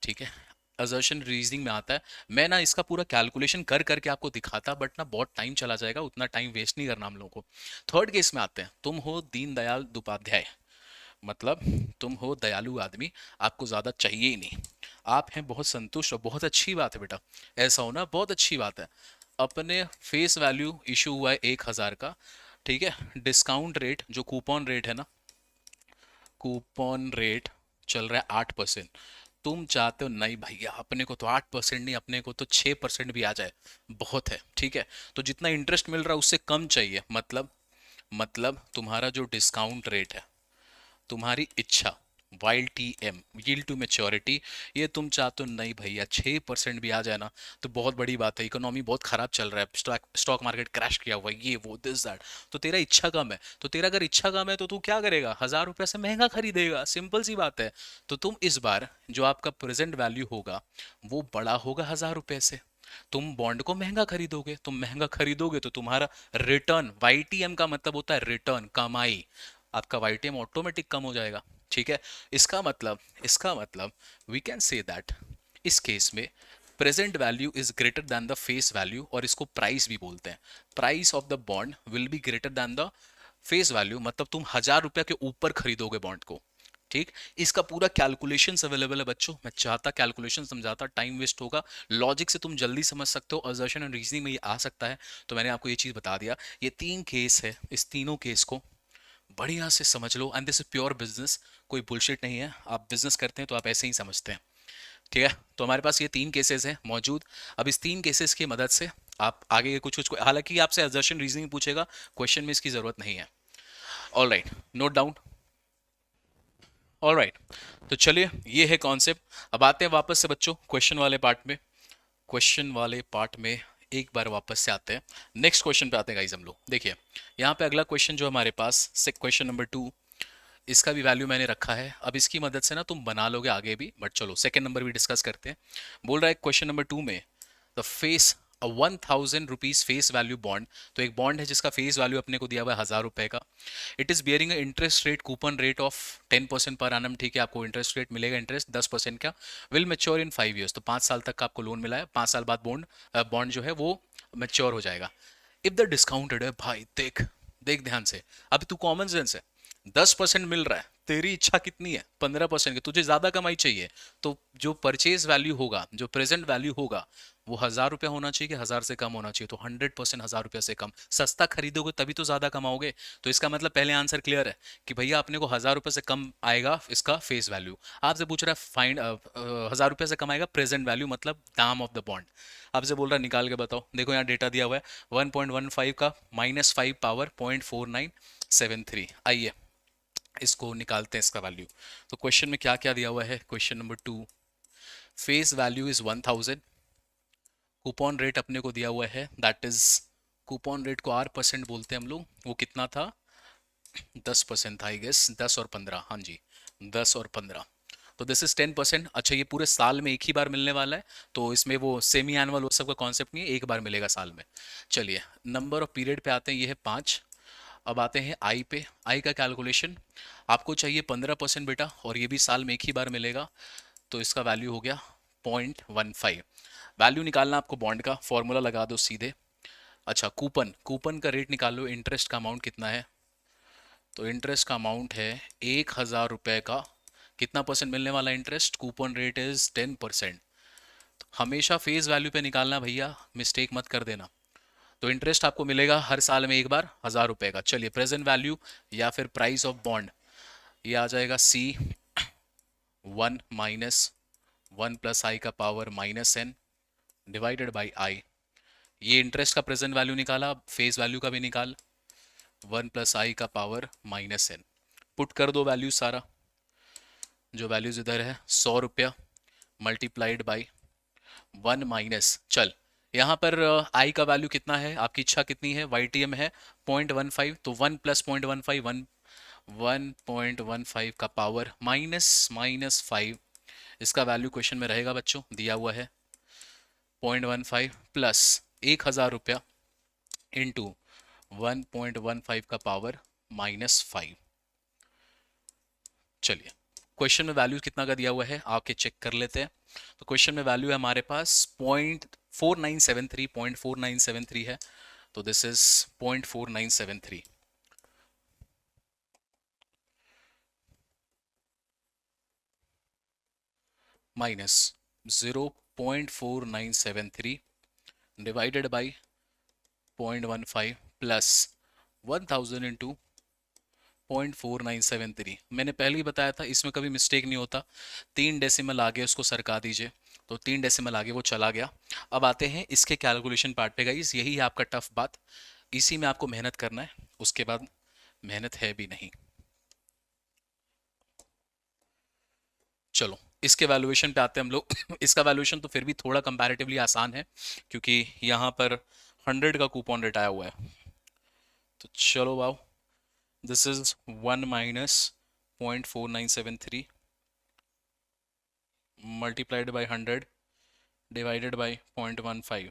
ठीक है, असर्शन रीजनिंग में आता है। मैं ना इसका पूरा कैलकुलेशन कर करके आपको दिखाता, बट ना बहुत टाइम चला जाएगा, उतना टाइम वेस्ट नहीं करना हम लोगों को। थर्ड केस में आते हैं। तुम हो दीनदयाल उपाध्याय, मतलब तुम हो दयालु आदमी, आपको ज्यादा चाहिए ही नहीं, आप हैं बहुत संतुष्ट, और बहुत अच्छी बात है बेटा, ऐसा होना बहुत अच्छी बात है। अपने फेस वैल्यू इशू हुआ है 1,000 का। ठीक है, डिस्काउंट रेट जो कूपन रेट है ना, कूपन रेट चल रहा है 8%। तुम चाहते हो नहीं भैया अपने को तो 8% नहीं, अपने को तो 6% भी आ जाए बहुत है। ठीक है, तो जितना इंटरेस्ट मिल रहा है उससे कम चाहिए, मतलब तुम्हारा जो डिस्काउंट रेट है, तुम्हारी इच्छा YTM यील्ड टू मेच्योरिटी, ये तुम चाहते हो नहीं भैया 6% भी आ जाए ना तो बहुत बड़ी बात है, इकोनॉमी बहुत खराब चल रहा है, स्टॉक मार्केट क्रैश किया हुआ है, ये वो दिस दैट। तो तेरा इच्छा कम है, तो तेरा अगर इच्छा कम है तो तू क्या करेगा, 1,000 रुपये से महंगा खरीदेगा, सिंपल सी बात है। तो तुम इस बार जो आपका प्रेजेंट वैल्यू होगा वो बड़ा होगा 1,000 रुपये से। तुम बॉन्ड को महंगा खरीदोगे, तुम महंगा खरीदोगे तो तुम्हारा रिटर्न, वाईटीएम का मतलब होता है रिटर्न, कमाई, आपका वाईटीएम ऑटोमेटिक कम हो जाएगा। ठीक है, इसका मतलब वी कैन से दैट इस केस में present value is greater than the face value, और इसको प्राइस भी बोलते हैं। Price of the bond will be greater than the face value, मतलब तुम 1,000 रुपया के ऊपर खरीदोगे बॉन्ड को। ठीक, इसका पूरा कैलकुलेशंस अवेलेबल है बच्चों, मैं चाहता कैलकुलेशन समझाता, टाइम वेस्ट होगा। लॉजिक से तुम जल्दी समझ सकते हो, असर्शन एंड रीजनिंग में ये आ सकता है, तो मैंने आपको ये चीज बता दिया। ये 3 केस है, इस तीनों केस को बढ़िया से समझ लो, and this is pure business, कोई बुलशिट नहीं है। आप बिजनेस करते हैं तो आप ऐसे ही समझते हैं। ठीक है, तो हमारे पास ये 3 केसेस हैं मौजूद। अब इस 3 केसेस की मदद से आप आगे के कुछ कुछ, हालांकि आपसे असर्शन रीजनिंग पूछेगा, क्वेश्चन में इसकी जरूरत नहीं है। All right, note down. All right, तो चलिए ये है कॉन्सेप्ट। अब आते हैं वापस से बच्चों क्वेश्चन वाले पार्ट में। क्वेश्चन वाले पार्ट में एक बार वापस से आते हैं, नेक्स्ट क्वेश्चन पे आते हैं गाइस हम लोग। देखिए यहाँ पे अगला क्वेश्चन जो हमारे पास, क्वेश्चन नंबर 2, इसका भी वैल्यू मैंने रखा है। अब इसकी मदद से ना तुम बना लोगे आगे भी, बट चलो सेकंड नंबर भी डिस्कस करते हैं। बोल रहा है क्वेश्चन नंबर 2 में, the face a 1,000 rupees face value bond, तो एक बॉन्ड है जिसका फेस वैल्यू अपने को दिया हुआ है 1,000 रुपए का। It is bearing interest rate coupon rate of 10% per annum. ठीक है, आपको इंटरेस्ट रेट मिलेगा, इंटरेस्ट 10% का। विल मेच्योर इन 5 ईयर्स, तो 5 साल तक का आपको लोन मिला है, 5 साल बाद बॉन्ड बॉन्ड जो है वो मेच्योर हो जाएगा। इफ द डिस्काउंटेड है भाई, देख देख ध्यान से, अब तू कॉमन सेंस है, 10% मिल रहा है, तेरी इच्छा कितनी है 15% की, तुझे ज्यादा कमाई चाहिए, तो जो परचेज वैल्यू होगा, जो प्रेजेंट वैल्यू होगा, वो 1,000 रुपया होना चाहिए कि 1,000 से कम होना चाहिए, तो 100% 1,000 रुपया से कम। सस्ता खरीदोगे तभी तो ज्यादा कमाओगे। तो इसका मतलब पहले आंसर क्लियर है कि भैया अपने को 1,000 रुपये से कम आएगा इसका फेस वैल्यू। आपसे पूछ रहा है फाइंड 1,000 रुपये से कम आएगा प्रेजेंट वैल्यू, मतलब दाम ऑफ द बॉन्ड। आपसे बोल रहा है निकाल के बताओ, देखो यहाँ डेटा दिया हुआ है 1.15 का -5 पावर 0.4973। आइए इसको निकालते हैं इसका वैल्यू। तो क्वेश्चन में क्या क्या दिया हुआ है, question number 2, face value is 1,000, coupon rate अपने को दिया हुआ है, दैट इज कूपन रेट को R% बोलते हैं हम लोग, वो कितना था 10% था आई गेस, 10 और 15, हाँ जी 10 और 15, तो दिस इज 10%। अच्छा ये पूरे साल में एक ही बार मिलने वाला है, तो इसमें वो सेमी एनुअल वो सब का कॉन्सेप्ट नहीं है, एक बार मिलेगा साल में। चलिए नंबर ऑफ पीरियड पे आते हैं, ये है 5। अब आते हैं आई पे, आई का कैलकुलेशन, आपको चाहिए 15% बेटा, और ये भी साल में एक ही बार मिलेगा, तो इसका वैल्यू हो गया 0.15। वैल्यू निकालना आपको बॉन्ड का, फॉर्मूला लगा दो सीधे। अच्छा कूपन, कूपन का रेट निकाल लो, इंटरेस्ट का अमाउंट कितना है, तो इंटरेस्ट का अमाउंट है 1,000 रुपए का, कितना परसेंट मिलने वाला इंटरेस्ट, कूपन रेट इज 10%। हमेशा फेस वैल्यू पे निकालना भैया, मिस्टेक मत कर देना। तो इंटरेस्ट आपको मिलेगा हर साल में एक बार 1,000 रुपए का। चलिए प्रेजेंट वैल्यू या फिर प्राइस ऑफ बॉन्ड, ये आ जाएगा C1 - 1 + i⁻n /i। ये इंटरेस्ट का प्रेजेंट वैल्यू निकाला, फेस वैल्यू का भी निकाल, 1 + i⁻n। पुट कर दो वैल्यू सारा, जो वैल्यूज इधर है 100 रुपया मल्टीप्लाइड बाई 1 - चल यहाँ पर आई का वैल्यू कितना है, आपकी इच्छा कितनी है, वाईटीएम है 0.15, तो 1 + 0.15, 1.15 का पावर -5, इसका वैल्यू क्वेश्चन में रहेगा बच्चों, दिया हुआ है 0.15 प्लस 1,000 रुपया इंटू 1.15 का पावर -5। चलिए क्वेश्चन में वैल्यू कितना का दिया हुआ है आके चेक कर लेते हैं। तो क्वेश्चन में वैल्यू है हमारे पास 0.4973 है, तो this is 0.4973 minus 0.4973 divided by 0.15 plus 1,000 into 0.4973। मैंने पहले ही बताया था इसमें कभी मिस्टेक नहीं होता, 3 डेसिमल आगे उसको सरका दीजिए, तो 3 डेसिमल आगे वो चला गया। अब आते हैं इसके कैलकुलेशन पार्ट पे गाइस, यही है आपका टफ बात, इसी में आपको मेहनत करना है, उसके बाद मेहनत है भी नहीं। चलो इसके वैल्यूएशन पे आते हैं हम लोग इसका वैल्यूएशन तो फिर भी थोड़ा कंपैरेटिवली आसान है, क्योंकि यहाँ पर 100 का कूपन रेट आया हुआ है। तो चलो wow, this is 1 - 0.4973 multiplied by 100 divided by 0.15,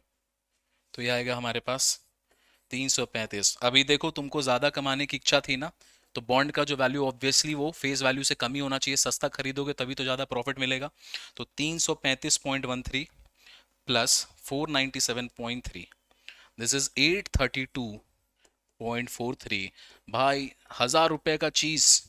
तो ये आएगा हमारे पास 335। अभी देखो तुमको ज़्यादा कमाने की इच्छा थी ना, तो बॉन्ड का जो वैल्यू ऑब्वियसली वो फेस वैल्यू से कम ही होना चाहिए, सस्ता खरीदोगे तभी तो ज़्यादा प्रॉफिट मिलेगा। तो 335.13 प्लस 497.3, दिस इज 832.43। भाई 1000 रुपए का चीज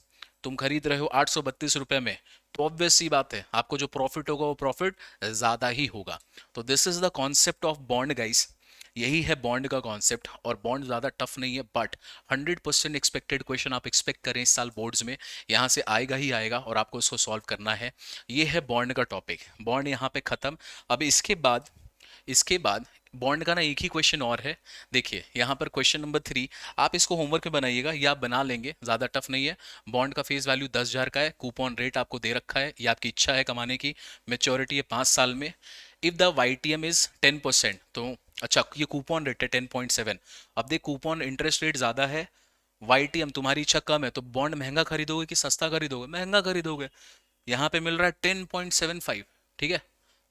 तुम खरीद रहे हो 832 रुपए में, तो ऑब्वियस सी बात है आपको जो प्रॉफिट होगा वो प्रॉफिट ज्यादा ही होगा। तो this is the concept of bond guys, यही है बॉन्ड का कॉन्सेप्ट। और बॉन्ड ज़्यादा टफ नहीं है, बट 100% एक्सपेक्टेड क्वेश्चन आप एक्सपेक्ट करें इस साल बोर्ड्स में, यहाँ से आएगा ही आएगा और आपको इसको सॉल्व करना है। ये है बॉन्ड का टॉपिक, बॉन्ड यहाँ पे खत्म। अब इसके बाद बॉन्ड का ना एक ही क्वेश्चन और है। देखिए यहाँ पर क्वेश्चन नंबर 3, आप इसको होमवर्क में बनाइएगा या आप बना लेंगे, ज़्यादा टफ नहीं है। बॉन्ड का फेस वैल्यू 10,000 का है, कूपन रेट आपको दे रखा है, ये आपकी इच्छा है कमाने की, मेच्योरिटी है 5 साल में। If the Y T M is 10%, तो अच्छा ये कूपन रेट है 10.7। अब देख कूपन इंटरेस्ट रेट ज़्यादा है, वाई टी एम तुम्हारी इच्छा कम है, तो बॉन्ड महंगा खरीदोगे कि सस्ता खरीदोगे? महंगा खरीदोगे। यहाँ पे मिल रहा है 10.75, ठीक है,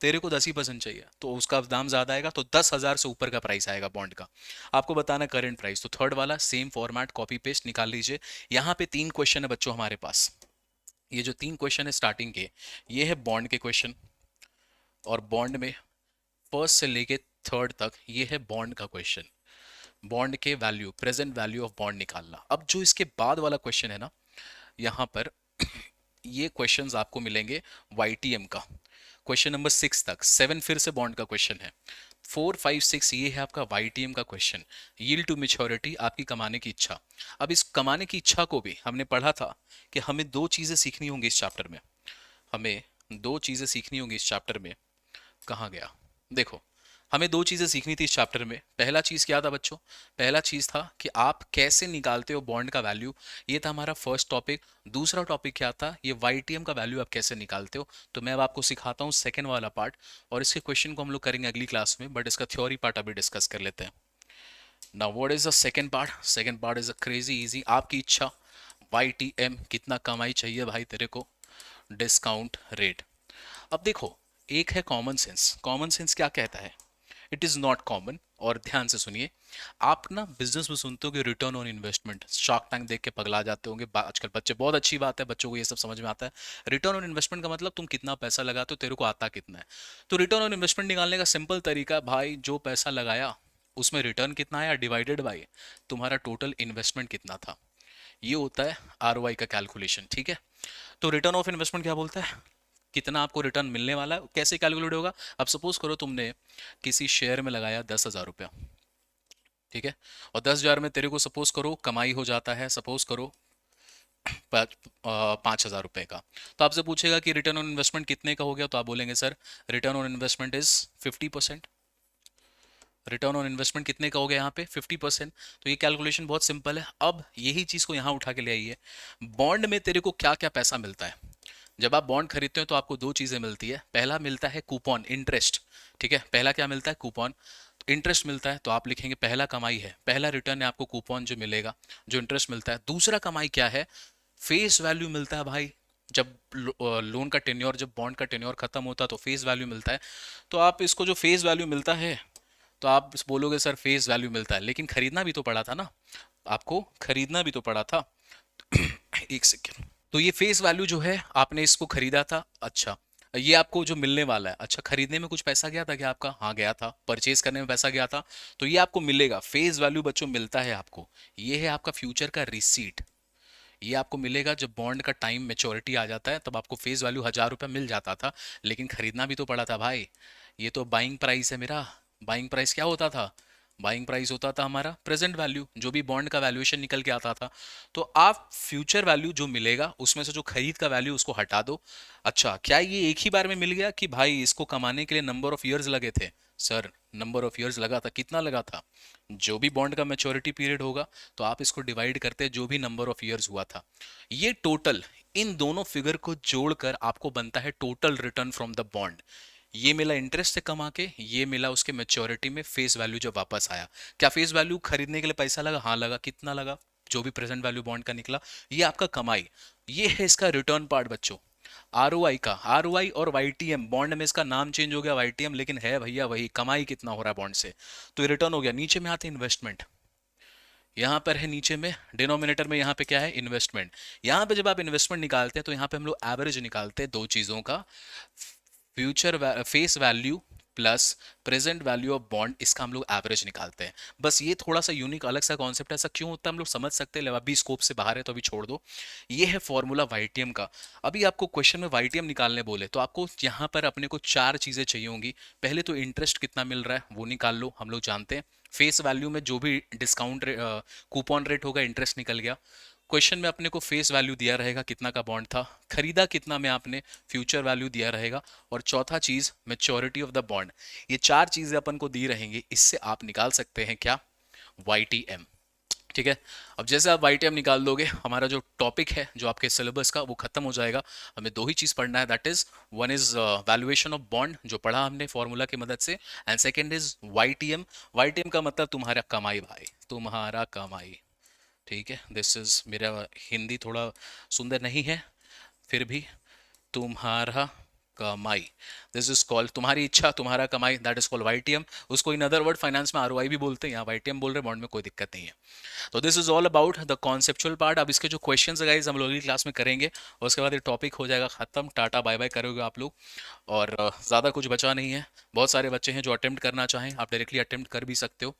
तेरे को 10% चाहिए तो उसका दाम ज्यादा आएगा, तो 10,000 से ऊपर का प्राइस आएगा बॉन्ड का। आपको बताना करंट प्राइस, तो थर्ड वाला सेम फॉर्मेट कॉपी पेस्ट निकाल लीजिए। यहाँ पे 3 क्वेश्चन है बच्चों हमारे पास, ये जो 3 क्वेश्चन है स्टार्टिंग के, ये है बॉन्ड के क्वेश्चन। और बॉन्ड में फर्स्ट से लेके थर्ड तक ये है बॉन्ड का क्वेश्चन, बॉन्ड के value, present value of bond निकालना। अब जो इसके बाद वाला क्वेश्चन है ना, यहाँ पर ये क्वेश्चंस आपको मिलेंगे वाईटीएम का, क्वेश्चन नंबर 6 तक। 7 फिर से बॉन्ड का क्वेश्चन है, 4 5 6 ये है आपका वाईटीएम का क्वेश्चन, यील्ड टू मेच्योरिटी, आपकी कमाने की इच्छा। अब इस कमाने की इच्छा को भी हमने पढ़ा था कि हमें 2 चीजें सीखनी होंगी इस चैप्टर में, हमें 2 चीजें सीखनी होंगी इस चैप्टर में। कहाँ गया, देखो हमें 2 चीजें सीखनी थी इस चैप्टर में। पहला चीज क्या था बच्चों, पहला चीज था कि आप कैसे निकालते हो बॉन्ड का वैल्यू, ये था हमारा फर्स्ट टॉपिक। दूसरा टॉपिक क्या था, ये वाईटीएम का वैल्यू आप कैसे निकालते हो। तो मैं अब आपको सिखाता हूँ सेकंड वाला पार्ट, और इसके क्वेश्चन को हम लोग करेंगे अगली क्लास में, बट इसका थ्योरी पार्ट अभी डिस्कस कर लेते हैं। Now what is the second part, second part is a crazy easy, आपकी इच्छा, वाईटीएम कितना कमाई चाहिए भाई तेरे को, डिस्काउंट रेट। अब देखो एक है कॉमन सेंस, कॉमन सेंस क्या कहता है, इट इज़ नॉट कॉमन। और ध्यान से सुनिए, आप ना बिजनेस में सुनते हो कि return on investment, shark tank देख के पगला जाते होंगे आजकल बच्चे, बहुत अच्छी बात है, बच्चों को ये सब समझ में आता है। रिटर्न ऑन इन्वेस्टमेंट का मतलब तुम कितना पैसा लगाते हो, तेरे को आता कितना है। तो रिटर्न ऑन इन्वेस्टमेंट निकालने का सिंपल तरीका, भाई जो पैसा लगाया उसमें रिटर्न कितना आया डिवाइडेड बाई तुम्हारा टोटल इन्वेस्टमेंट कितना था, ये होता है आरओआई का कैलकुलेशन, ठीक है। तो रिटर्न ऑफ इन्वेस्टमेंट क्या बोलता है, कितना आपको रिटर्न मिलने वाला है, कैसे कैलकुलेट होगा। अब सपोज करो तुमने किसी शेयर में लगाया 10,000 रुपया, ठीक है, और 10,000 में तेरे को सपोज करो कमाई हो जाता है, सपोज करो 5,000 रुपए का। तो आपसे पूछेगा कि रिटर्न ऑन इन्वेस्टमेंट कितने का हो गया, तो आप बोलेंगे sir return on investment is 50%। Return on investment कितने का हो गया यहाँ पे 50%। तो ये कैलकुलेशन बहुत सिंपल है। अब यही चीज़ को यहाँ उठा के ले आइए, बॉन्ड में तेरे को क्या क्या पैसा मिलता है। जब आप बॉन्ड खरीदते हो तो आपको 2 चीज़ें मिलती है, पहला मिलता है कूपन इंटरेस्ट, ठीक है, पहला क्या मिलता है कूपन, इंटरेस्ट मिलता है, तो आप लिखेंगे पहला कमाई है, पहला रिटर्न है आपको कूपन जो मिलेगा, जो इंटरेस्ट मिलता है। दूसरा कमाई क्या है, फेस वैल्यू मिलता है भाई, जब लोन का टेन्योर, जब बॉन्ड का टेन्योर खत्म होता है तो फेस वैल्यू मिलता है। तो आप इसको जो फेस वैल्यू मिलता है, तो आप बोलोगे सर फेस वैल्यू मिलता है, लेकिन खरीदना भी तो पड़ा था ना, आपको खरीदना भी तो पड़ा था। एक सेकेंड, तो ये फेस वैल्यू जो है आपने इसको खरीदा था, अच्छा ये आपको जो मिलने वाला है, अच्छा खरीदने में कुछ पैसा गया था क्या आपका, हाँ गया था, परचेज करने में पैसा गया था, तो ये आपको मिलेगा, फेस वैल्यू बच्चों मिलता है आपको। ये है आपका फ्यूचर का रिसीट, ये आपको मिलेगा जब बॉन्ड का टाइम मेच्योरिटी आ जाता है, तब आपको फेस वैल्यू 1,000 रुपया मिल जाता था, लेकिन खरीदना भी तो पड़ा था भाई। ये तो बाइंग प्राइस है मेरा, बाइंग प्राइस क्या होता था, बाइंग प्राइस होता था हमारा प्रेजेंट वैल्यू, जो भी बॉन्ड का वैल्यूएशन निकल के आता था। तो आप फ्यूचर वैल्यू जो मिलेगा उसमें से जो खरीद का वैल्यू उसको हटा दो। अच्छा क्या ये एक ही बार में मिल गया कि भाई इसको कमाने के लिए नंबर ऑफ ईयर्स लगे थे, सर नंबर ऑफ ईयर्स लगा था, कितना लगा था, जो भी बॉन्ड का मैच्योरिटी पीरियड होगा तो आप इसको डिवाइड करते जो भी नंबर ऑफ ईयर्स हुआ था, ये टोटल इन दोनों फिगर को जोड़कर आपको बनता है total return from the bond. ये मिला इंटरेस्ट से कमा के, ये मिला उसके मैच्योरिटी में फेस वैल्यू जब वापस आया। क्या फेस वैल्यू खरीदने के लिए पैसा लगा, हाँ लगा, कितना लगा, जो भी प्रेजेंट वैल्यू बॉन्ड का निकला, ये आपका कमाई, ये है इसका रिटर्न पार्ट बच्चों। आरओआई का, आरओआई और वाईटीएम, बॉन्ड में इसका नाम चेंज हो गया वाईटीएम, लेकिन है भैया वही, कमाई कितना हो रहा है बॉन्ड से, तो ये रिटर्न हो गया। नीचे में आते इन्वेस्टमेंट, यहाँ पर है नीचे में डिनोमिनेटर में, यहाँ पे क्या है, इन्वेस्टमेंट। यहाँ पे जब आप इन्वेस्टमेंट निकालते हैं तो यहाँ पे हम लोग एवरेज निकालते हैं दो चीज़ों का, future face value plus present value of bond, इसका हम लोग एवरेज निकालते हैं। बस ये थोड़ा सा यूनिक अलग सा कॉन्सेप्ट है, ऐसा क्यों होता है हम लोग समझ सकते हैं, अभी स्कोप से बाहर है तो अभी छोड़ दो। ये है फॉर्मूला वाईटीएम का। अभी आपको क्वेश्चन में वाईटीएम निकालने बोले तो आपको यहाँ पर अपने को चार चीज़ें चाहिए होंगी। पहले तो इंटरेस्ट कितना मिल रहा है वो निकाल लो, हम लोग जानते हैं। फेस वैल्यू में जो भी डिस्काउंट कूपन रेट होगा, इंटरेस्ट निकल गया। क्वेश्चन में अपने को फेस वैल्यू दिया रहेगा कितना का बॉन्ड था, खरीदा कितना में आपने, फ्यूचर वैल्यू दिया रहेगा, और चौथा चीज मैच्योरिटी ऑफ द बॉन्ड। ये चार चीजें अपन को दी रहेंगी, इससे आप निकाल सकते हैं क्या, वाईटीएम। ठीक है। अब जैसे आप वाईटीएम निकाल दोगे, हमारा जो टॉपिक है जो आपके सिलेबस का वो खत्म हो जाएगा। हमें दो ही चीज पढ़ना है, that is one is valuation of bond जो पढ़ा हमने फॉर्मूला की मदद से, and second is YTM. YTM का मतलब तुम्हारा कमाई भाई, तुम्हारा कमाई। ठीक है, दिस इज, मेरा हिंदी थोड़ा सुंदर नहीं है, फिर भी तुम्हारा कमाई, दिस इज कॉल्ड तुम्हारी इच्छा, तुम्हारा कमाई, दैट इज कॉल्ड वाईटीएम। उसको इन अदर वर्ड फाइनेंस में आरओआई भी बोलते हैं, यहाँ वाईटीएम बोल रहे हैं, बॉन्ड में कोई दिक्कत नहीं है। तो this is all about the conceptual part. अब इसके जो क्वेश्चंस गाइस हम लोग अगली क्लास में करेंगे, और उसके बाद ये टॉपिक हो जाएगा खत्म, टाटा बाय बाय करोगे आप लोग। और ज़्यादा कुछ बचा नहीं है। बहुत सारे बच्चे हैं जो अटेम्प्ट करना चाहें, आप डायरेक्टली अटेम्प्ट कर भी सकते हो।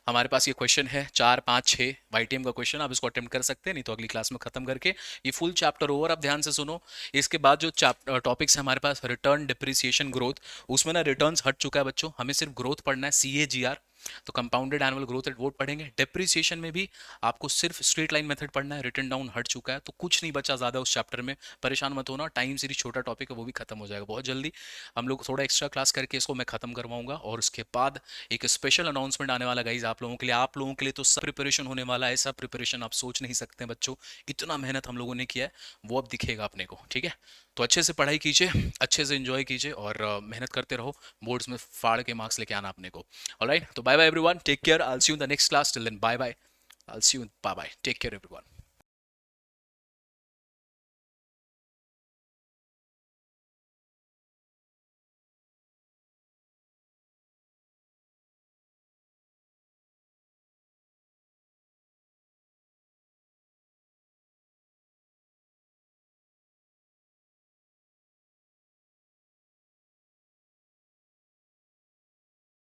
हमारे पास ये क्वेश्चन है 4 5 6 वाईटीएम का क्वेश्चन, आप इसको अटेम्प्ट कर सकते हैं, नहीं तो अगली क्लास में खत्म करके ये फुल चैप्टर ओवर। आप ध्यान से सुनो। इसके बाद जो टॉपिक्स है हमारे पास, रिटर्न, डिप्रिसिएशन, ग्रोथ, उसमें ना रिटर्न्स हट चुका है बच्चों, हमें सिर्फ ग्रोथ पढ़ना है, CAGR, तो कंपाउंडेड एनुअल ग्रोथ रेट वो पढ़ेंगे। डेप्रिसिएशन में भी आपको सिर्फ स्ट्रेट लाइन मेथड पढ़ना है, रिटर्न डाउन हट चुका है, तो कुछ नहीं बचा ज्यादा उस चैप्टर में, परेशान मत होना। टाइम सीरीज छोटा टॉपिक है, वो भी खत्म हो जाएगा बहुत जल्दी। हम लोग थोड़ा एक्स्ट्रा क्लास करके इसको मैं खत्म करवाऊंगा, और उसके बाद एक स्पेशल अनाउंसमेंट आने वाला गाइज आप लोगों के लिए। आप लोगों के लिए तो सब प्रिपरेशन होने वाला है, ऐसा प्रिपरेशन आप सोच नहीं सकते हैं बच्चों, इतना मेहनत हम लोगों ने किया है, वो अब दिखेगा अपने को। ठीक है, तो अच्छे से पढ़ाई कीजिए, अच्छे से एंजॉय कीजिए, और मेहनत करते रहो, बोर्ड्स में फाड़ के मार्क्स लेके आना अपने को। ऑलराइट, तो bye bye everyone, take care, I will see you in the next class, till then bye bye, I will see you, bye bye, take care everyone.